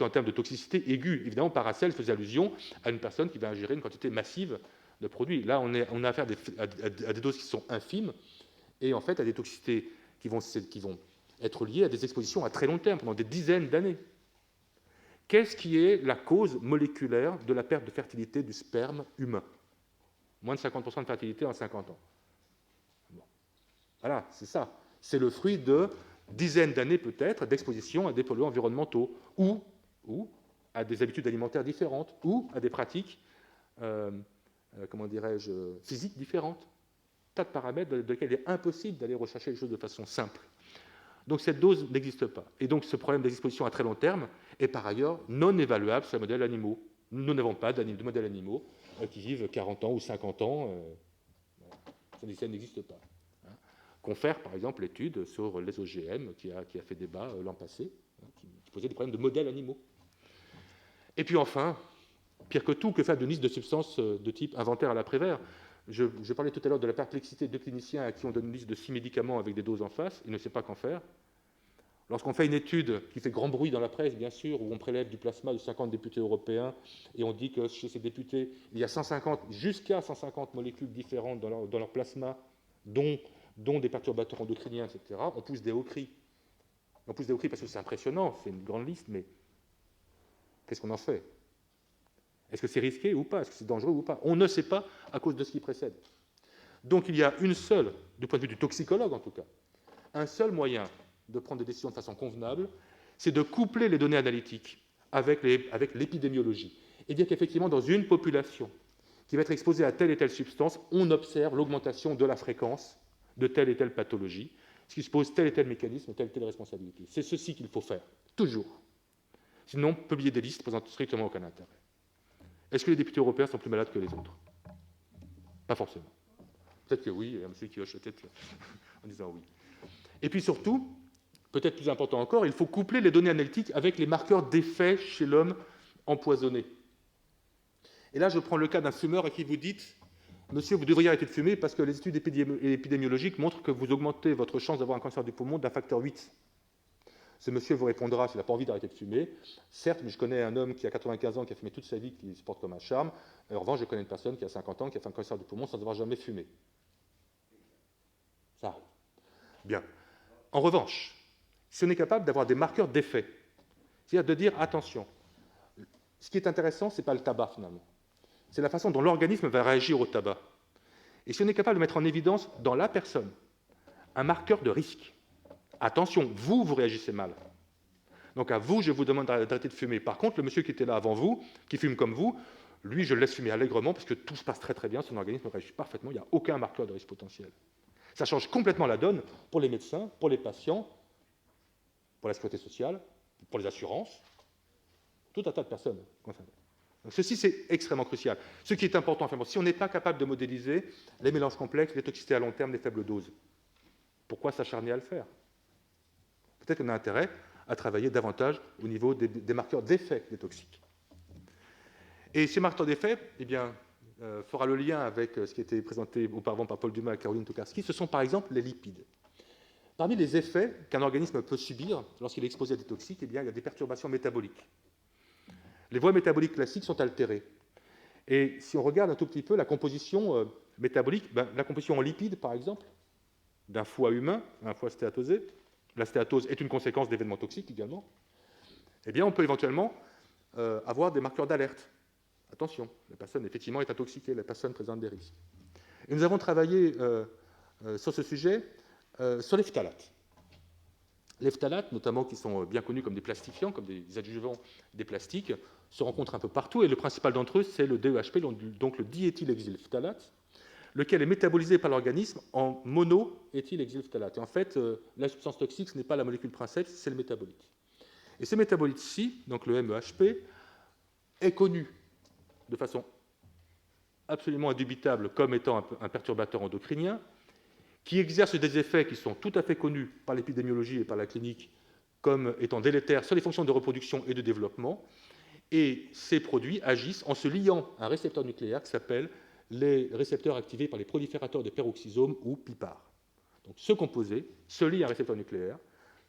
en termes de toxicité aiguë. Évidemment, Paracels faisait allusion à une personne qui va ingérer une quantité massive de produits. Là, on a affaire à des doses qui sont infimes et en fait à des toxicités qui vont être liées à des expositions à très long terme, pendant des dizaines d'années. Qu'est-ce qui est la cause moléculaire de la perte de fertilité du sperme humain ? Moins de 50% de fertilité en 50 ans. Bon. Voilà, c'est ça. C'est le fruit de dizaines d'années peut-être d'exposition à des polluants environnementaux ou à des habitudes alimentaires différentes ou à des pratiques, physiques différentes. Tas de paramètres dans lesquels il est impossible d'aller rechercher les choses de façon simple. Donc cette dose n'existe pas. Et donc ce problème d'exposition à très long terme est par ailleurs non évaluable sur les modèles animaux. Nous n'avons pas de modèles animaux qui vivent 40 ans ou 50 ans. Ça n'existe pas. Confère, par exemple, l'étude sur les OGM qui a fait débat l'an passé, qui posait des problèmes de modèles animaux. Et puis enfin, pire que tout, que faire d'une liste de substances de type inventaire à l'après-vert ? Je parlais tout à l'heure de la perplexité de cliniciens à qui on donne une liste de 6 médicaments avec des doses en face, ils ne savent pas qu'en faire. Lorsqu'on fait une étude qui fait grand bruit dans la presse, bien sûr, où on prélève du plasma de 50 députés européens, et on dit que chez ces députés, il y a 150, jusqu'à 150 molécules différentes dans leur plasma, dont des perturbateurs endocriniens, etc., on pousse des hauts cris. On pousse des hauts cris parce que c'est impressionnant, c'est une grande liste, mais qu'est-ce qu'on en fait? Est-ce que c'est risqué ou pas? Est-ce que c'est dangereux ou pas? On ne sait pas à cause de ce qui précède. Donc il y a une seule, du point de vue du toxicologue en tout cas, un seul moyen de prendre des décisions de façon convenable, c'est de coupler les données analytiques avec l'épidémiologie. Et dire qu'effectivement, dans une population qui va être exposée à telle et telle substance, on observe l'augmentation de la fréquence de telle et telle pathologie, ce qui suppose tel et tel mécanisme, telle et telle responsabilité. C'est ceci qu'il faut faire, toujours. Sinon, publier des listes ne présente strictement aucun intérêt. Est-ce que les députés européens sont plus malades que les autres? Pas forcément. Peut-être que oui, il y a un monsieur qui hoche la tête en disant oui. Et puis surtout, peut-être plus important encore, il faut coupler les données analytiques avec les marqueurs d'effet chez l'homme empoisonné. Et là, je prends le cas d'un fumeur à qui vous dites « Monsieur, vous devriez arrêter de fumer parce que les études épidémiologiques montrent que vous augmentez votre chance d'avoir un cancer du poumon d'un facteur 8. » Ce monsieur vous répondra, s'il n'a pas envie d'arrêter de fumer, « Certes, mais je connais un homme qui a 95 ans, qui a fumé toute sa vie, qui se porte comme un charme. En revanche, je connais une personne qui a 50 ans, qui a fait un cancer du poumon sans avoir jamais fumé. » Ça arrive. Bien. En revanche, si on est capable d'avoir des marqueurs d'effet, c'est-à-dire de dire, attention, ce qui est intéressant, ce n'est pas le tabac finalement, c'est la façon dont l'organisme va réagir au tabac. Et si on est capable de mettre en évidence dans la personne un marqueur de risque, attention, vous réagissez mal. Donc à vous, je vous demande d'arrêter de fumer. Par contre, le monsieur qui était là avant vous, qui fume comme vous, lui, je le laisse fumer allègrement parce que tout se passe très très bien, son organisme réagit parfaitement, il n'y a aucun marqueur de risque potentiel. Ça change complètement la donne pour les médecins, pour les patients, pour la sécurité sociale, pour les assurances, tout un tas de personnes. Donc ceci, c'est extrêmement crucial. Ce qui est important, enfin, si on n'est pas capable de modéliser les mélanges complexes, les toxicités à long terme, les faibles doses, pourquoi s'acharner à le faire? Peut-être qu'on a intérêt à travailler davantage au niveau des marqueurs d'effet des toxiques. Et ces marqueurs d'effet, eh bien, fera le lien avec ce qui a été présenté auparavant par Paul Dumas et Caroline Tokarski, ce sont par exemple les lipides. Parmi les effets qu'un organisme peut subir lorsqu'il est exposé à des toxiques, eh bien, il y a des perturbations métaboliques. Les voies métaboliques classiques sont altérées. Et si on regarde un tout petit peu la composition métabolique, la composition en lipides, par exemple, d'un foie humain, un foie stéatosé, la stéatose est une conséquence d'événements toxiques également, eh bien, on peut éventuellement avoir des marqueurs d'alerte. Attention, la personne effectivement est intoxiquée, la personne présente des risques. Et nous avons travaillé sur ce sujet sur les phtalates. Les phtalates, notamment qui sont bien connus comme des plastifiants, comme des adjuvants des plastiques, se rencontrent un peu partout, et le principal d'entre eux, c'est le DEHP, donc le diéthylhexylphtalate, lequel est métabolisé par l'organisme en monoéthylhexylphtalate. Et en fait, la substance toxique, ce n'est pas la molécule princeps, c'est le métabolite. Et ce métabolite-ci, donc le MEHP, est connu de façon absolument indubitable comme étant un perturbateur endocrinien, qui exerce des effets qui sont tout à fait connus par l'épidémiologie et par la clinique comme étant délétères sur les fonctions de reproduction et de développement, et ces produits agissent en se liant à un récepteur nucléaire qui s'appelle les récepteurs activés par les proliférateurs de peroxysomes ou PIPAR. Donc ce composé se lie à un récepteur nucléaire,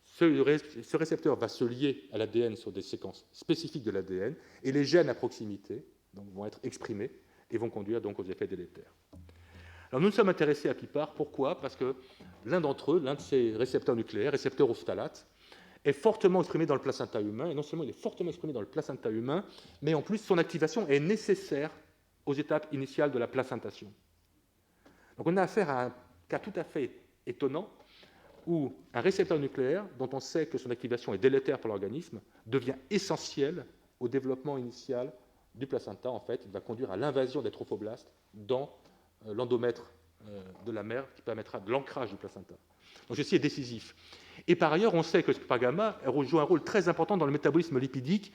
ce récepteur va se lier à l'ADN sur des séquences spécifiques de l'ADN, et les gènes à proximité donc, vont être exprimés et vont conduire donc aux effets délétères. Alors nous nous sommes intéressés à PIPAR, pourquoi? Parce que l'un d'entre eux, l'un de ces récepteurs nucléaires, récepteurs au phtalate, est fortement exprimé dans le placenta humain, et non seulement il est fortement exprimé dans le placenta humain, mais en plus son activation est nécessaire aux étapes initiales de la placentation. Donc on a affaire à un cas tout à fait étonnant, où un récepteur nucléaire, dont on sait que son activation est délétère pour l'organisme, devient essentiel au développement initial du placenta. En fait, il va conduire à l'invasion des trophoblastes dans l'endomètre de la mère, qui permettra de l'ancrage du placenta. Donc ceci est décisif. Et par ailleurs, on sait que ce PIPAR gamma joue un rôle très important dans le métabolisme lipidique,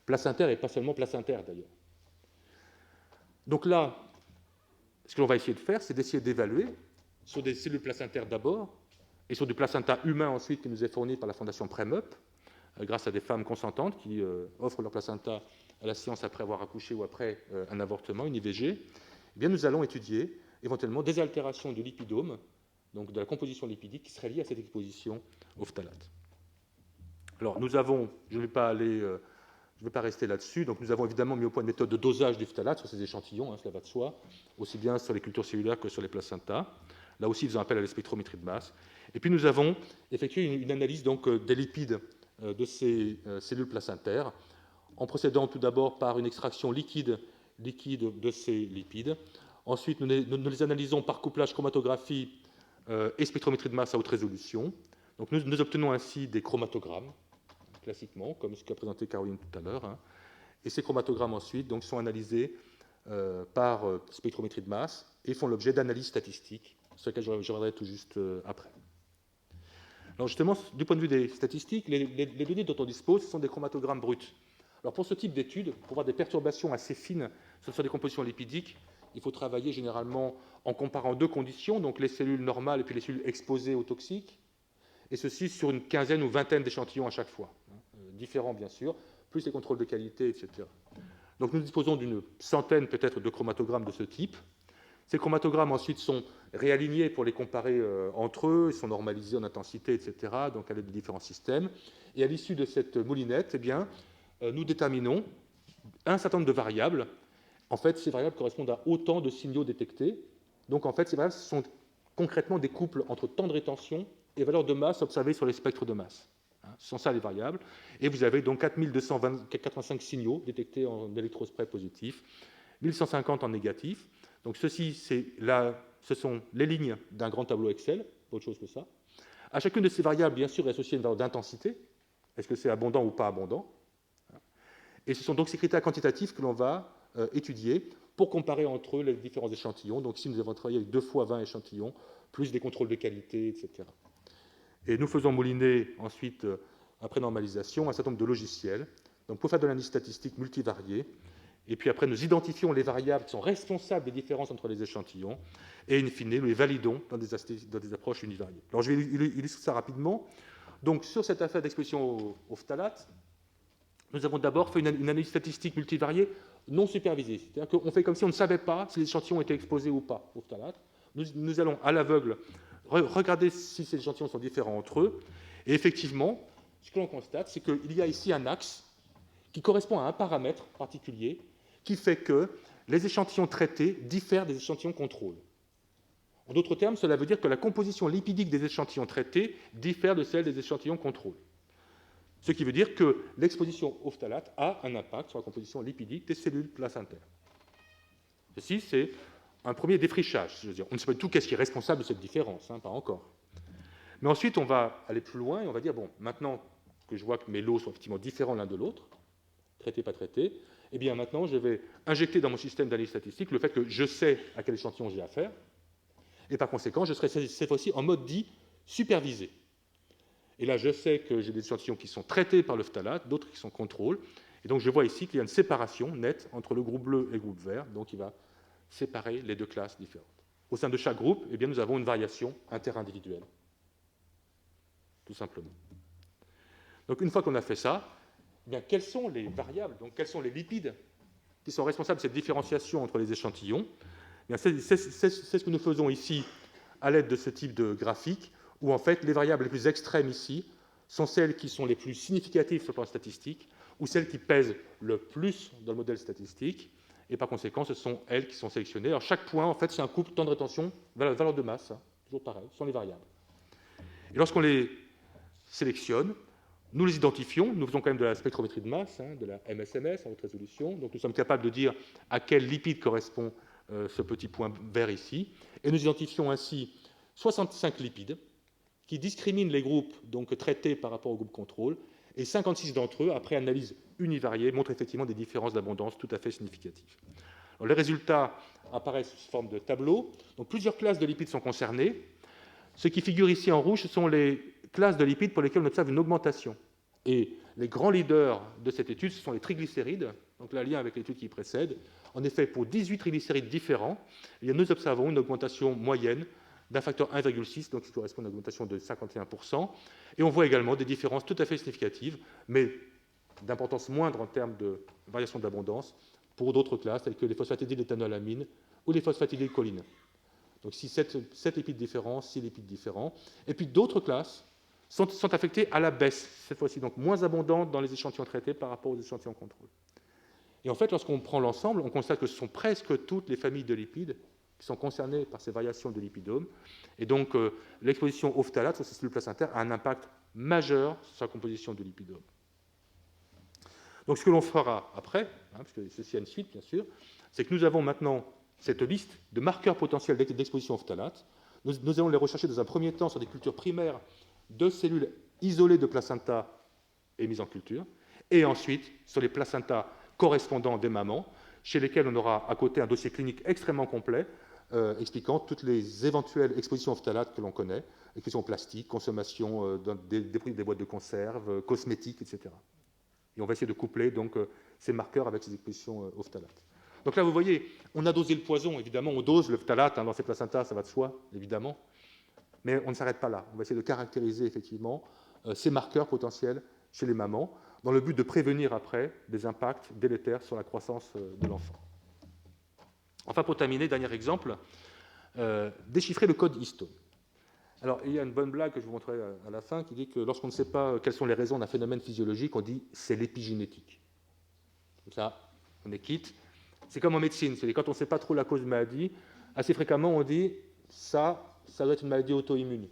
placentaire et pas seulement placentaire d'ailleurs. Donc là, ce que l'on va essayer de faire, c'est d'essayer d'évaluer sur des cellules placentaires d'abord, et sur du placenta humain ensuite qui nous est fourni par la fondation PremUp, grâce à des femmes consentantes qui offrent leur placenta à la science après avoir accouché ou après un avortement, une IVG. Eh bien, nous allons étudier éventuellement des altérations du lipidome, donc de la composition lipidique, qui serait liée à cette exposition au phtalate. Alors, nous avons, je ne vais pas rester là-dessus, donc nous avons évidemment mis au point une méthode de dosage du phtalate sur ces échantillons, cela va de soi, aussi bien sur les cultures cellulaires que sur les placentas. là aussi faisant appel à la spectrométrie de masse. Et puis nous avons effectué une analyse donc, des lipides de ces cellules placentaires, en procédant tout d'abord par une extraction liquide de ces lipides. Ensuite, nous les analysons par couplage chromatographie et spectrométrie de masse à haute résolution. Donc nous obtenons ainsi des chromatogrammes, classiquement, comme ce qu'a présenté Caroline tout à l'heure. Et ces chromatogrammes ensuite donc, sont analysés par spectrométrie de masse et font l'objet d'analyses statistiques, sur lesquelles je reviendrai tout juste après. Alors justement, du point de vue des statistiques, les données dont on dispose sont des chromatogrammes bruts. Alors pour ce type d'études, pour voir des perturbations assez fines sur des compositions lipidiques, il faut travailler généralement en comparant deux conditions, donc les cellules normales et puis les cellules exposées aux toxiques, et ceci sur une quinzaine ou vingtaine d'échantillons à chaque fois, différents bien sûr, plus les contrôles de qualité, etc. Donc nous disposons d'une centaine peut-être de chromatogrammes de ce type. Ces chromatogrammes ensuite sont réalignés pour les comparer entre eux, ils sont normalisés en intensité, etc., donc à l'aide de différents systèmes. Et à l'issue de cette moulinette, eh bien, nous déterminons un certain nombre de variables. En fait, ces variables correspondent à autant de signaux détectés. Donc en fait, ces variables sont concrètement des couples entre temps de rétention et valeur de masse observée sur les spectres de masse. Ce sont ça les variables. Et vous avez donc 4285 signaux détectés en électrospray positif, 1150 en négatif. Donc ceci, ce sont les lignes d'un grand tableau Excel, pas autre chose que ça. À chacune de ces variables, bien sûr, est associée une valeur d'intensité. Est-ce que c'est abondant ou pas abondant? Et ce sont donc ces critères quantitatifs que l'on va étudier pour comparer entre eux les différents échantillons. Donc ici, nous avons travaillé avec 2 fois 20 échantillons, plus des contrôles de qualité, etc. Et nous faisons mouliner ensuite, après normalisation, un certain nombre de logiciels, donc pour faire de l'analyse statistique multivariée. Et puis après, nous identifions les variables qui sont responsables des différences entre les échantillons, et in fine, nous les validons dans des approches univariées. Alors je vais illustrer ça rapidement. Donc sur cette affaire d'exposition au phtalate, nous avons d'abord fait une analyse statistique multivariée non supervisée. C'est-à-dire qu'on fait comme si on ne savait pas si les échantillons étaient exposés ou pas au phtalate. Nous allons à l'aveugle regarder si ces échantillons sont différents entre eux. Et effectivement, ce que l'on constate, c'est qu'il y a ici un axe qui correspond à un paramètre particulier qui fait que les échantillons traités diffèrent des échantillons contrôle. En d'autres termes, cela veut dire que la composition lipidique des échantillons traités diffère de celle des échantillons contrôle. Ce qui veut dire que l'exposition au phtalate a un impact sur la composition lipidique des cellules placentaires. Ceci, c'est un premier défrichage. Je veux dire, on ne sait pas du tout qu'est-ce qui est responsable de cette différence, pas encore. Mais ensuite, on va aller plus loin et on va dire, bon, maintenant que je vois que mes lots sont effectivement différents l'un de l'autre, traités, pas traités, eh bien maintenant, je vais injecter dans mon système d'analyse statistique le fait que je sais à quel échantillon j'ai affaire, et par conséquent, je serai cette fois-ci en mode dit supervisé. Et là, je sais que j'ai des échantillons qui sont traités par le phtalate, d'autres qui sont contrôle, et donc je vois ici qu'il y a une séparation nette entre le groupe bleu et le groupe vert, donc il va séparer les deux classes différentes. Au sein de chaque groupe, eh bien, nous avons une variation interindividuelle, tout simplement. Donc une fois qu'on a fait ça, eh bien, quelles sont les variables, donc quels sont les lipides qui sont responsables de cette différenciation entre les échantillons? Eh bien, c'est ce que nous faisons ici à l'aide de ce type de graphique, où en fait les variables les plus extrêmes ici sont celles qui sont les plus significatives sur le plan statistique, ou celles qui pèsent le plus dans le modèle statistique, et par conséquent, ce sont elles qui sont sélectionnées. Alors chaque point, en fait, c'est un couple temps de rétention, valeur de masse, toujours pareil, ce sont les variables. Et lorsqu'on les sélectionne, nous les identifions, nous faisons quand même de la spectrométrie de masse, de la MSMS en haute résolution, donc nous sommes capables de dire à quel lipide correspond ce petit point vert ici, et nous identifions ainsi 65 lipides qui discriminent les groupes donc, traités par rapport au groupe contrôle, et 56 d'entre eux, après analyse univariée, montrent effectivement des différences d'abondance tout à fait significatives. Alors, les résultats apparaissent sous forme de tableau. Donc, plusieurs classes de lipides sont concernées. Ce qui figure ici en rouge, ce sont les classes de lipides pour lesquelles on observe une augmentation. Et les grands leaders de cette étude, ce sont les triglycérides, donc le lien avec l'étude qui précède. En effet, pour 18 triglycérides différents, nous observons une augmentation moyenne d'un facteur 1,6, donc qui correspond à une augmentation de 51%. Et on voit également des différences tout à fait significatives, mais d'importance moindre en termes de variation d'abondance, pour d'autres classes, telles que les phosphatidyld'éthanolamine ou les phosphatidylcholine. Donc, 7 lipides différents, 6 lipides différents. Et puis d'autres classes sont affectées à la baisse, cette fois-ci, donc moins abondantes dans les échantillons traités par rapport aux échantillons contrôle. Et en fait, lorsqu'on prend l'ensemble, on constate que ce sont presque toutes les familles de lipides qui sont concernés par ces variations de lipidome. Et donc, l'exposition au phtalate sur ces cellules placentaires a un impact majeur sur sa composition de lipidome. Donc, ce que l'on fera après, parce que ceci a une suite, bien sûr, c'est que nous avons maintenant cette liste de marqueurs potentiels d'exposition au phtalate. Nous allons les rechercher dans un premier temps sur des cultures primaires de cellules isolées de placenta et mises en culture, et ensuite sur les placentas correspondants des mamans, chez lesquels on aura à côté un dossier clinique extrêmement complet expliquant toutes les éventuelles expositions au phtalate que l'on connaît, expositions plastiques, consommation des produits des boîtes de conserve, cosmétiques, etc. Et on va essayer de coupler donc, ces marqueurs avec ces expositions au phtalate. Donc là, vous voyez, on a dosé le poison, évidemment, on dose le phtalate dans ces placentas, ça va de soi, évidemment, mais on ne s'arrête pas là. On va essayer de caractériser, effectivement, ces marqueurs potentiels chez les mamans, dans le but de prévenir après des impacts délétères sur la croissance de l'enfant. Enfin, pour terminer, dernier exemple, déchiffrer le code histone. Alors, il y a une bonne blague que je vous montrerai à la fin qui dit que lorsqu'on ne sait pas quelles sont les raisons d'un phénomène physiologique, on dit c'est l'épigénétique. Comme ça, on est quitte. C'est comme en médecine, c'est quand on ne sait pas trop la cause de maladie, assez fréquemment on dit ça doit être une maladie auto-immune.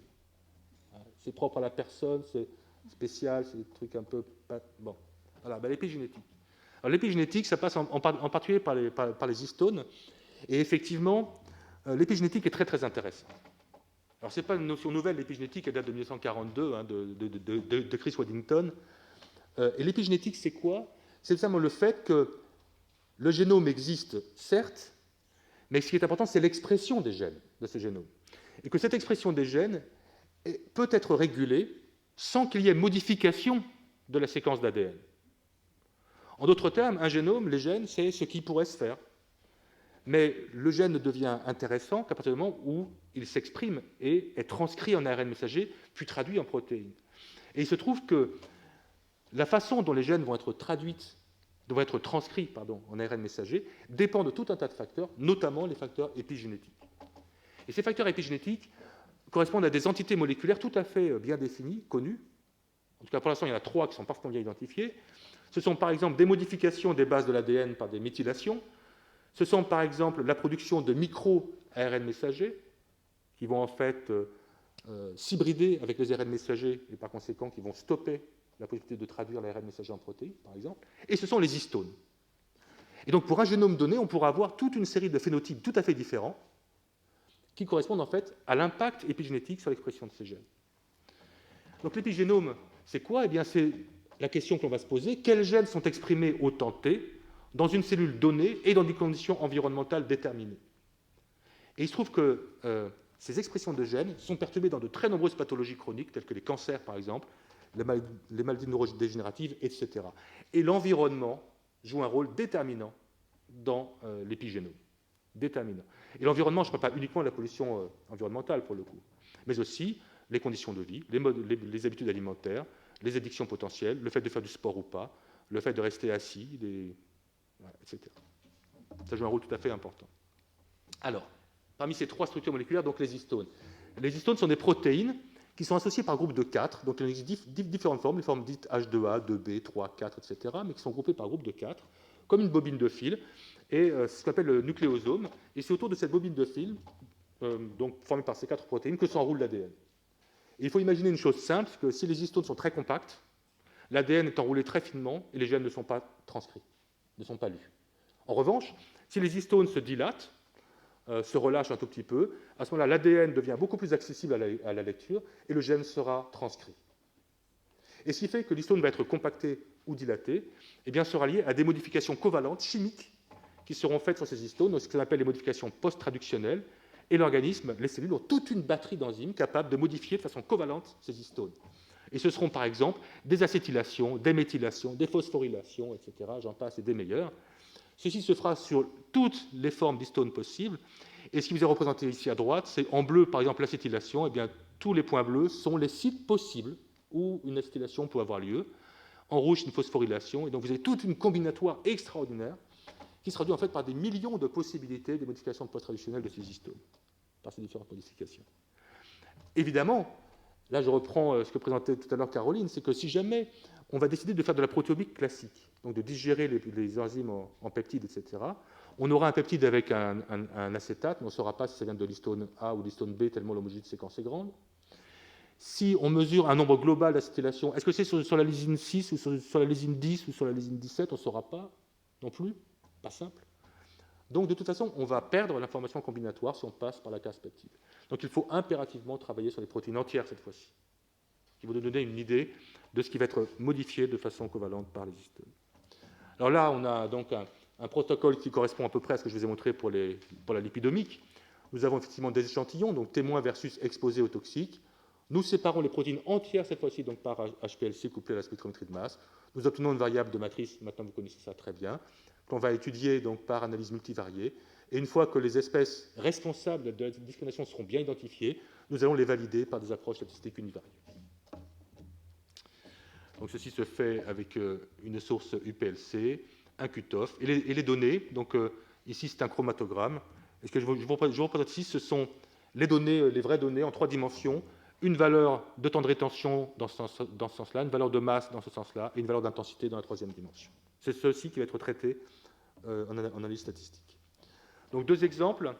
C'est propre à la personne, c'est spécial, c'est des trucs un peu... Bon, voilà, l'épigénétique. Alors l'épigénétique, ça passe en particulier par les histones, et effectivement, l'épigénétique est très très intéressante. Alors ce n'est pas une notion nouvelle, l'épigénétique, elle date de 1942, de Chris Waddington. Et l'épigénétique, c'est quoi? C'est simplement le fait que le génome existe, certes, mais ce qui est important, c'est l'expression des gènes de ce génome. Et que cette expression des gènes peut être régulée sans qu'il y ait modification de la séquence d'ADN. En d'autres termes, un génome, les gènes, c'est ce qui pourrait se faire. Mais le gène ne devient intéressant qu'à partir du moment où il s'exprime et est transcrit en ARN messager, puis traduit en protéines. Et il se trouve que la façon dont les gènes vont être transcrits en ARN messager dépend de tout un tas de facteurs, notamment les facteurs épigénétiques. Et ces facteurs épigénétiques correspondent à des entités moléculaires tout à fait bien définies, connues. En tout cas, pour l'instant, il y en a 3 qui sont parfaitement bien identifiées. Ce sont par exemple des modifications des bases de l'ADN par des méthylations. Ce sont par exemple la production de micro-ARN messagers qui vont en fait s'hybrider avec les ARN messagers et par conséquent qui vont stopper la possibilité de traduire l'ARN messager en protéines, par exemple. Et ce sont les histones. Et donc pour un génome donné, on pourra avoir toute une série de phénotypes tout à fait différents qui correspondent en fait à l'impact épigénétique sur l'expression de ces gènes. Donc l'épigénome, c'est quoi? Eh bien, c'est la question que l'on va se poser. Quels gènes sont exprimés au temps T dans une cellule donnée et dans des conditions environnementales déterminées? Et il se trouve que ces expressions de gènes sont perturbées dans de très nombreuses pathologies chroniques, telles que les cancers, par exemple, les maladies neurodégénératives, etc. Et l'environnement joue un rôle déterminant dans l'épigénome. Déterminant. Et l'environnement, je ne parle pas uniquement de la pollution environnementale, pour le coup, mais aussi les conditions de vie, les habitudes alimentaires, les addictions potentielles, le fait de faire du sport ou pas, le fait de rester assis, etc. Ça joue un rôle tout à fait important. Alors, parmi ces 3 structures moléculaires, donc les histones. Les histones sont des protéines qui sont associées par groupe de 4, donc il existe différentes formes, les formes dites H2A, 2B, 3, 4, etc., mais qui sont groupées par groupe de 4, comme une bobine de fil, et ce qu'on appelle le nucléosome, et c'est autour de cette bobine de fil, donc formée par ces 4 protéines, que s'enroule l'ADN. Et il faut imaginer une chose simple, que si les histones sont très compactes, l'ADN est enroulé très finement et les gènes ne sont pas transcrits, ne sont pas lus. En revanche, si les histones se dilatent, se relâchent un tout petit peu, à ce moment-là, l'ADN devient beaucoup plus accessible à la lecture et le gène sera transcrit. Et ce qui fait que l'histone va être compactée ou dilatée, eh bien, sera lié à des modifications covalentes chimiques qui seront faites sur ces histones, ce qu'on appelle les modifications post-traductionnelles, et l'organisme, les cellules, ont toute une batterie d'enzymes capables de modifier de façon covalente ces histones. Et ce seront par exemple des acétylations, des méthylations, des phosphorylations, etc., j'en passe, et des meilleurs. Ceci se fera sur toutes les formes d'histones possibles. Et ce qui vous est représenté ici à droite, c'est en bleu, par exemple, l'acétylation. Eh bien, tous les points bleus sont les sites possibles où une acétylation peut avoir lieu. En rouge, une phosphorylation. Et donc, vous avez toute une combinatoire extraordinaire qui se traduit en fait par des millions de possibilités de modifications post-traductionnelles de ces histones, par ces différentes modifications. Évidemment, là, je reprends ce que présentait tout à l'heure Caroline, c'est que si jamais on va décider de faire de la protéomique classique, donc de digérer les enzymes en peptides, etc., On aura un peptide avec un acétate, mais on ne saura pas si ça vient de l'histone A ou l'histone B, tellement l'homogénéité de séquence est grande. Si on mesure un nombre global d'acétylation, est-ce que c'est sur la lysine 6 ou sur la lysine 10 ou sur la lysine 17? On ne saura pas non plus, pas simple. Donc de toute façon, on va perdre l'information combinatoire si on passe par la case peptide. Donc il faut impérativement travailler sur les protéines entières cette fois-ci, qui vont nous donner une idée de ce qui va être modifié de façon covalente par les histones. Alors là, on a donc un protocole qui correspond à peu près à ce que je vous ai montré pour la lipidomique. Nous avons effectivement des échantillons, donc témoins versus exposés au toxique. Nous séparons les protéines entières cette fois-ci donc par HPLC couplé à la spectrométrie de masse. Nous obtenons une variable de matrice, maintenant vous connaissez ça très bien, qu'on va étudier donc par analyse multivariée. Et une fois que les espèces responsables de la discrimination seront bien identifiées, nous allons les valider par des approches statistiques univariées. Donc ceci se fait avec une source UPLC, un cutoff et les données. Donc ici c'est un chromatogramme. Et ce que je vous représente ici, ce sont les données, les vraies données en 3 dimensions. Une valeur de temps de rétention dans ce sens-là, une valeur de masse dans ce sens-là, et une valeur d'intensité dans la 3e dimension. C'est ceci qui va être traité en analyse statistique. Donc 2 exemples,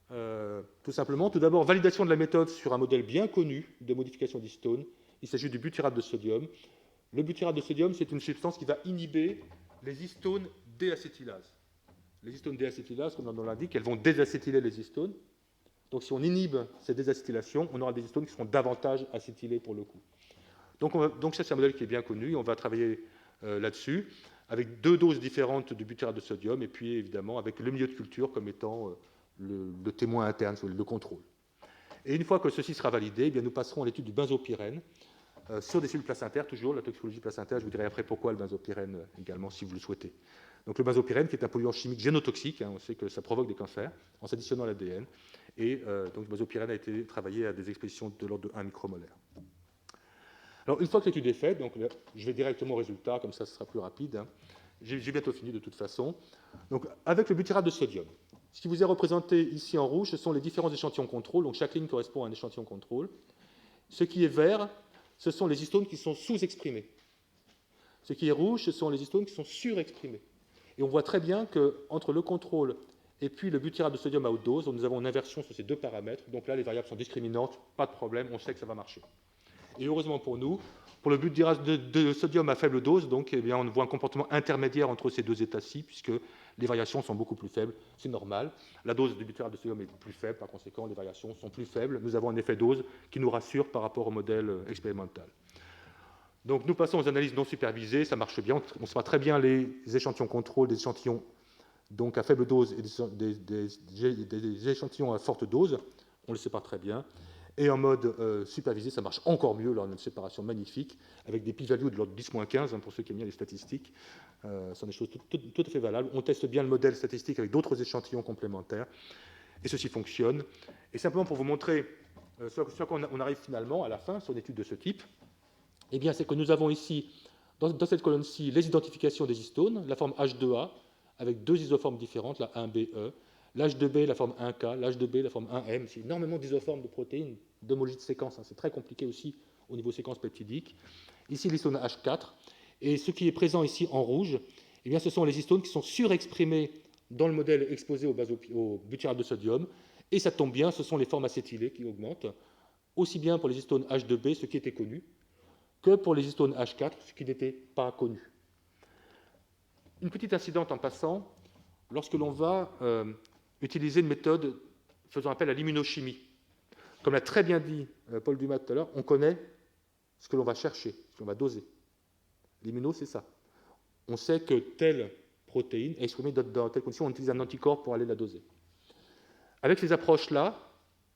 tout simplement. Tout d'abord, validation de la méthode sur un modèle bien connu de modification d'histone. Il s'agit du butyrate de sodium. Le butyrate de sodium, c'est une substance qui va inhiber les histones déacétylases. Les histones déacétylases, comme le nom l'indique, elles vont désacétyler les histones. Donc si on inhibe cette désacétylation, on aura des histones qui seront davantage acétylées pour le coup. Donc ça, c'est un modèle qui est bien connu. On va travailler là-dessus, avec 2 doses différentes du butyrate de sodium, et puis évidemment avec le milieu de culture comme étant le témoin interne, le contrôle. Et une fois que ceci sera validé, eh bien, nous passerons à l'étude du benzopyrène sur des cellules placentaires, toujours la toxicologie placentaire. Je vous dirai après pourquoi le benzopyrène également, si vous le souhaitez. Donc le benzopyrène, qui est un polluant chimique génotoxique, on sait que ça provoque des cancers en s'additionnant à l'ADN. Et donc le benzopyrène a été travaillé à des expositions de l'ordre de 1 micromolaire. Alors une fois que l'étude est faite, donc, je vais directement au résultat, comme ça ce sera plus rapide. J'ai bientôt fini de toute façon. Donc avec le butyrate de sodium, ce qui vous est représenté ici en rouge, ce sont les différents échantillons contrôle. Donc chaque ligne correspond à un échantillon contrôle. Ce qui est vert, ce sont les histones qui sont sous-exprimées. Ce qui est rouge, ce sont les histones qui sont surexprimées. Et on voit très bien qu'entre le contrôle et puis le butyrate de sodium à haute dose, nous avons une inversion sur ces 2 paramètres. Donc là, les variables sont discriminantes, pas de problème, on sait que ça va marcher. Et heureusement pour nous, pour le butyrate de sodium à faible dose, donc, eh bien, on voit un comportement intermédiaire entre ces 2 états-ci, puisque les variations sont beaucoup plus faibles. C'est normal. La dose du butyrate de sodium est plus faible, par conséquent, les variations sont plus faibles. Nous avons un effet dose qui nous rassure par rapport au modèle expérimental. Donc nous passons aux analyses non supervisées, ça marche bien, on sait très bien les échantillons contrôle des échantillons donc à faible dose et des échantillons à forte dose, on le sépare très bien. Et en mode supervisé, ça marche encore mieux, là on a une séparation magnifique, avec des p-values de l'ordre 10-15, pour ceux qui aiment bien les statistiques, ce sont des choses tout à fait valables. On teste bien le modèle statistique avec d'autres échantillons complémentaires, et ceci fonctionne. Et simplement pour vous montrer ce qu'on arrive finalement à la fin sur une étude de ce type, eh bien, c'est que nous avons ici, dans cette colonne-ci, les identifications des histones, la forme H2A, avec 2 isoformes différentes, la 1BE, l'H2B, la forme 1K, l'H2B, la forme 1M. C'est énormément d'isoformes de protéines, d'homologie de séquence. C'est très compliqué aussi au niveau séquence peptidique. Ici, l'histone H4. Et ce qui est présent ici en rouge, eh bien, ce sont les histones qui sont surexprimées dans le modèle exposé au butyrate de sodium. Et ça tombe bien, ce sont les formes acétylées qui augmentent, aussi bien pour les histones H2B, ce qui était connu, que pour les histones H4, ce qui n'était pas connu. Une petite incidente en passant, lorsque l'on va utiliser une méthode faisant appel à l'immunochimie, comme l'a très bien dit Paul Dumas tout à l'heure, on connaît ce que l'on va chercher, ce que l'on va doser. L'immuno, c'est ça. On sait que telle protéine est exprimée dans telle condition, on utilise un anticorps pour aller la doser. Avec ces approches-là,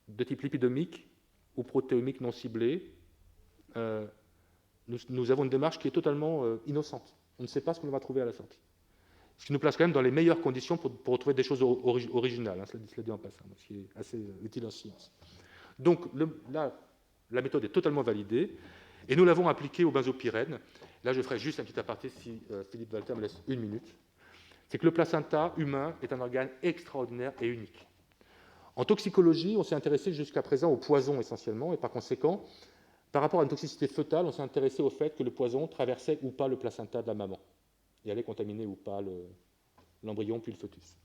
de type lipidomique ou protéomique non ciblée, nous avons une démarche qui est totalement innocente. On ne sait pas ce que l'on va trouver à la sortie. Ce qui nous place quand même dans les meilleures conditions pour retrouver des choses originales, cela dit en passant, ce qui est assez utile en science. Donc là, la méthode est totalement validée, et nous l'avons appliquée au benzopyrène. Là, je ferai juste un petit aparté si Philippe Walter me laisse 1 minute. C'est que le placenta humain est un organe extraordinaire et unique. En toxicologie, on s'est intéressé jusqu'à présent au poison essentiellement, et par conséquent, par rapport à une toxicité fœtale, on s'est intéressé au fait que le poison traversait ou pas le placenta de la maman et allait contaminer ou pas l'embryon puis le fœtus.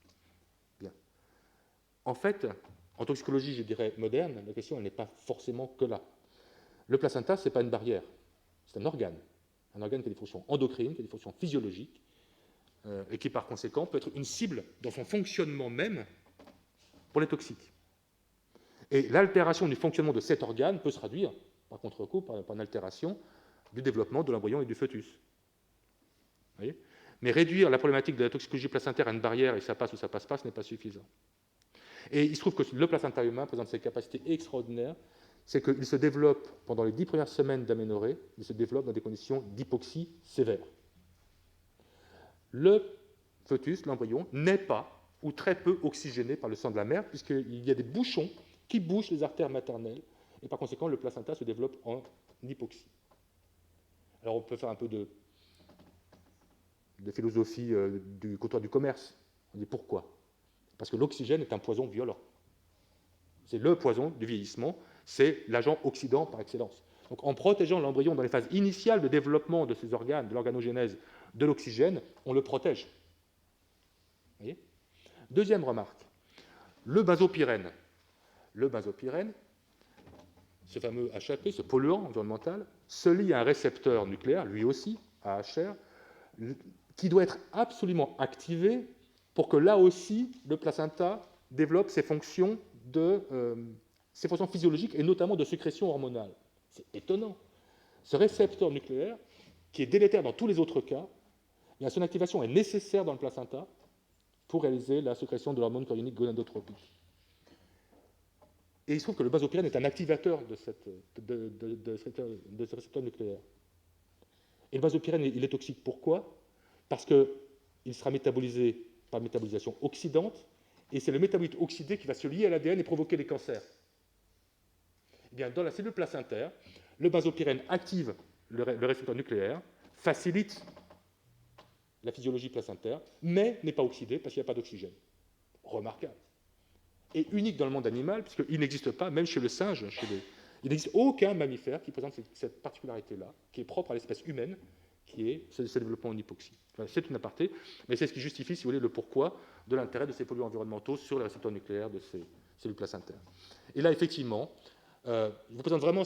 en fait, en toxicologie, je dirais, moderne, la question, elle n'est pas forcément que là. Le placenta, ce n'est pas une barrière, c'est un organe qui a des fonctions endocrines, qui a des fonctions physiologiques, et qui, par conséquent, peut être une cible dans son fonctionnement même pour les toxiques. Et l'altération du fonctionnement de cet organe peut se traduire, par contre-coup, par une altération du développement de l'embryon et du fœtus. Vous voyez ? Mais réduire la problématique de la toxicologie placentaire à une barrière, et ça passe ou ça passe pas, ce n'est pas suffisant. Et il se trouve que le placenta humain présente ces capacités extraordinaires, c'est qu'il se développe pendant les 10 premières semaines d'aménorrhée, il se développe dans des conditions d'hypoxie sévère. Le fœtus, l'embryon, n'est pas ou très peu oxygéné par le sang de la mère, puisqu'il y a des bouchons qui bouchent les artères maternelles, et par conséquent, le placenta se développe en hypoxie. Alors, on peut faire un peu de philosophie du comptoir du commerce. On dit pourquoi ? Parce que l'oxygène est un poison violent. C'est le poison du vieillissement, c'est l'agent oxydant par excellence. Donc, en protégeant l'embryon dans les phases initiales de développement de ces organes, de l'organogénèse, de l'oxygène, on le protège. Vous voyez ? Deuxième remarque, le benzopyrène. Le benzopyrène, ce fameux HAP, ce polluant environnemental, se lie à un récepteur nucléaire, lui aussi, AHR, qui doit être absolument activé pour que là aussi, le placenta développe ses fonctions physiologiques et notamment de sécrétion hormonale. C'est étonnant. Ce récepteur nucléaire, qui est délétère dans tous les autres cas, bien, son activation est nécessaire dans le placenta pour réaliser la sécrétion de l'hormone chorionique gonadotropique. Et il se trouve que le benzopyrène est un activateur de ce récepteur nucléaire. Et le benzopyrène, il est toxique. Pourquoi ? Parce qu'il sera métabolisé par métabolisation oxydante, et c'est le métabolite oxydé qui va se lier à l'ADN et provoquer les cancers. Eh bien, dans la cellule placentaire, le benzopyrène active le récepteur nucléaire, facilite la physiologie placentaire, mais n'est pas oxydé parce qu'il n'y a pas d'oxygène. Remarquable. Et unique dans le monde animal, puisqu'il n'existe pas, même chez le singe, il n'existe aucun mammifère qui présente cette particularité-là, qui est propre à l'espèce humaine, qui est ce développement en hypoxie. Enfin, c'est une aparté, mais c'est ce qui justifie, si vous voulez, le pourquoi de l'intérêt de ces polluants environnementaux sur les récepteurs nucléaires de ces cellules placentaires. Et là, effectivement, je vous présente vraiment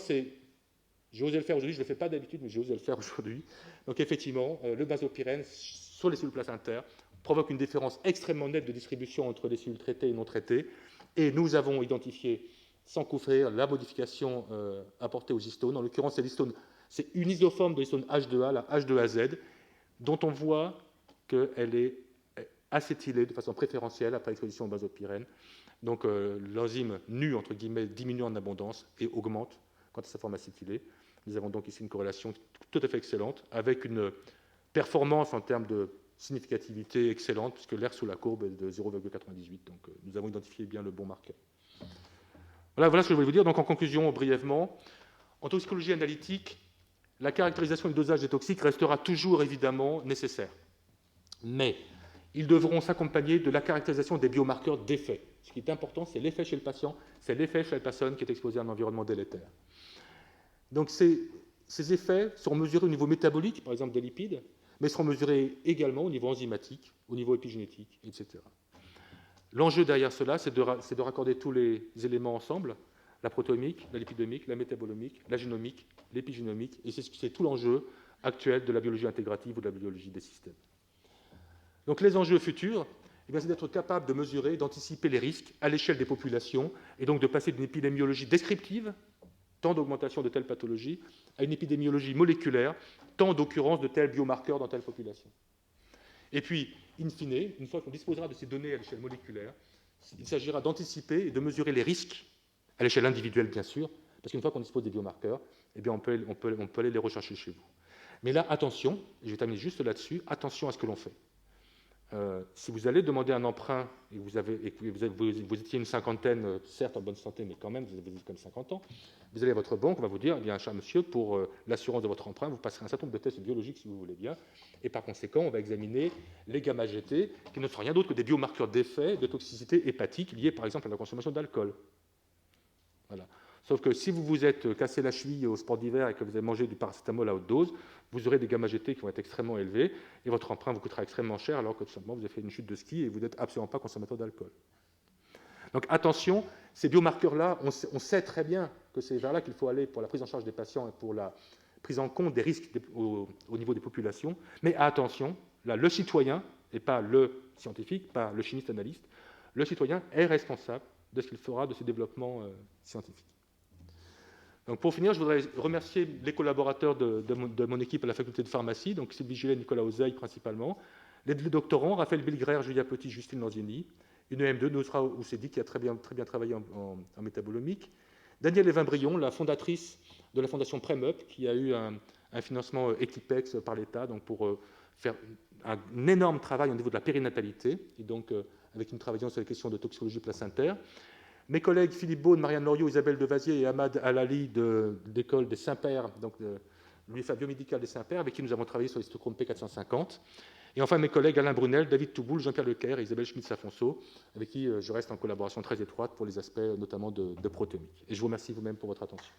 j'ai osé le faire aujourd'hui, je ne le fais pas d'habitude, mais j'ai osé le faire aujourd'hui. Donc effectivement, le benzopyrène sur les cellules placentaires provoque une différence extrêmement nette de distribution entre les cellules traitées et non traitées. Et nous avons identifié, sans couvrir, la modification apportée aux histones. En l'occurrence, c'est une isoforme de l'histone H2A, la H2AZ, dont on voit qu'elle est acétylée de façon préférentielle après exposition au benzopyrène. Donc l'enzyme nue, entre guillemets, diminue en abondance et augmente quant à sa forme acétylée. Nous avons donc ici une corrélation tout à fait excellente, avec une performance en termes de significativité excellente, puisque l'air sous la courbe est de 0,98. Donc nous avons identifié bien le bon marqueur. Voilà ce que je voulais vous dire. Donc en conclusion, brièvement, en toxicologie analytique, la caractérisation et le dosage des toxiques restera toujours évidemment nécessaire. Mais ils devront s'accompagner de la caractérisation des biomarqueurs d'effet. Ce qui est important, c'est l'effet chez le patient, c'est l'effet chez la personne qui est exposée à un environnement délétère. Donc ces effets seront mesurés au niveau métabolique, par exemple des lipides, mais seront mesurés également au niveau enzymatique, au niveau épigénétique, etc. L'enjeu derrière cela, c'est de raccorder tous les éléments ensemble, la protéomique, la lipidomique, la métabolomique, la génomique, l'épigénomique, et c'est tout l'enjeu actuel de la biologie intégrative ou de la biologie des systèmes. Donc les enjeux futurs, c'est d'être capable de mesurer, d'anticiper les risques à l'échelle des populations, et donc de passer d'une épidémiologie descriptive, tant d'augmentation de telle pathologie, à une épidémiologie moléculaire, tant d'occurrence de tels biomarqueurs dans telle population. Et puis, in fine, une fois qu'on disposera de ces données à l'échelle moléculaire, il s'agira d'anticiper et de mesurer les risques, à l'échelle individuelle bien sûr, parce qu'une fois qu'on dispose des biomarqueurs, eh bien on peut aller les rechercher chez vous. Mais là, attention, je vais terminer juste là-dessus, attention à ce que l'on fait. Si vous allez demander un emprunt et vous étiez une cinquantaine, certes en bonne santé, mais quand même, vous avez comme 50 ans, vous allez à votre banque, on va vous dire, eh bien, cher monsieur, pour l'assurance de votre emprunt, vous passerez un certain nombre de tests biologiques si vous voulez bien, et par conséquent, on va examiner les gamma-GT, qui ne sont rien d'autre que des biomarqueurs d'effet de toxicité hépatique liés par exemple à la consommation d'alcool. Voilà. Sauf que si vous vous êtes cassé la cheville au sport d'hiver et que vous avez mangé du paracétamol à haute dose, vous aurez des gamma-GT qui vont être extrêmement élevés et votre emprunt vous coûtera extrêmement cher alors que tout simplement vous avez fait une chute de ski et vous n'êtes absolument pas consommateur d'alcool. Donc attention, ces biomarqueurs-là, on sait très bien que c'est vers là qu'il faut aller pour la prise en charge des patients et pour la prise en compte des risques au niveau des populations, mais attention, là, le citoyen, et pas le scientifique, pas le chimiste analyste, le citoyen est responsable de ce qu'il fera de ces développements scientifiques. Donc pour finir, je voudrais remercier les collaborateurs de mon équipe à la faculté de pharmacie, donc Sylvie Gillet, Nicolas Ozeille principalement, les doctorants, Raphaël Bilgraire, Julia Petit, Justine Lanzieni, une EM2, Nosra Oussedi, qui a très bien travaillé en métabolomique, Danielle Lévin-Brion, la fondatrice de la fondation PremUp, qui a eu un financement Equipex par l'État, donc pour faire un énorme travail au niveau de la périnatalité, et donc avec une travaillant sur les questions de toxicologie placentaire. Mes collègues Philippe Beaune, Marianne Loriot, Isabelle Devazier et Ahmad Alali de l'école des Saint-Pères, donc de l'UFA biomédicale des Saint-Pères, avec qui nous avons travaillé sur les cytochromes P450. Et enfin mes collègues Alain Brunel, David Touboul, Jean-Pierre Leclerc et Isabelle Schmitz-Afonso, avec qui je reste en collaboration très étroite pour les aspects notamment de protéomique. Et je vous remercie vous-même pour votre attention.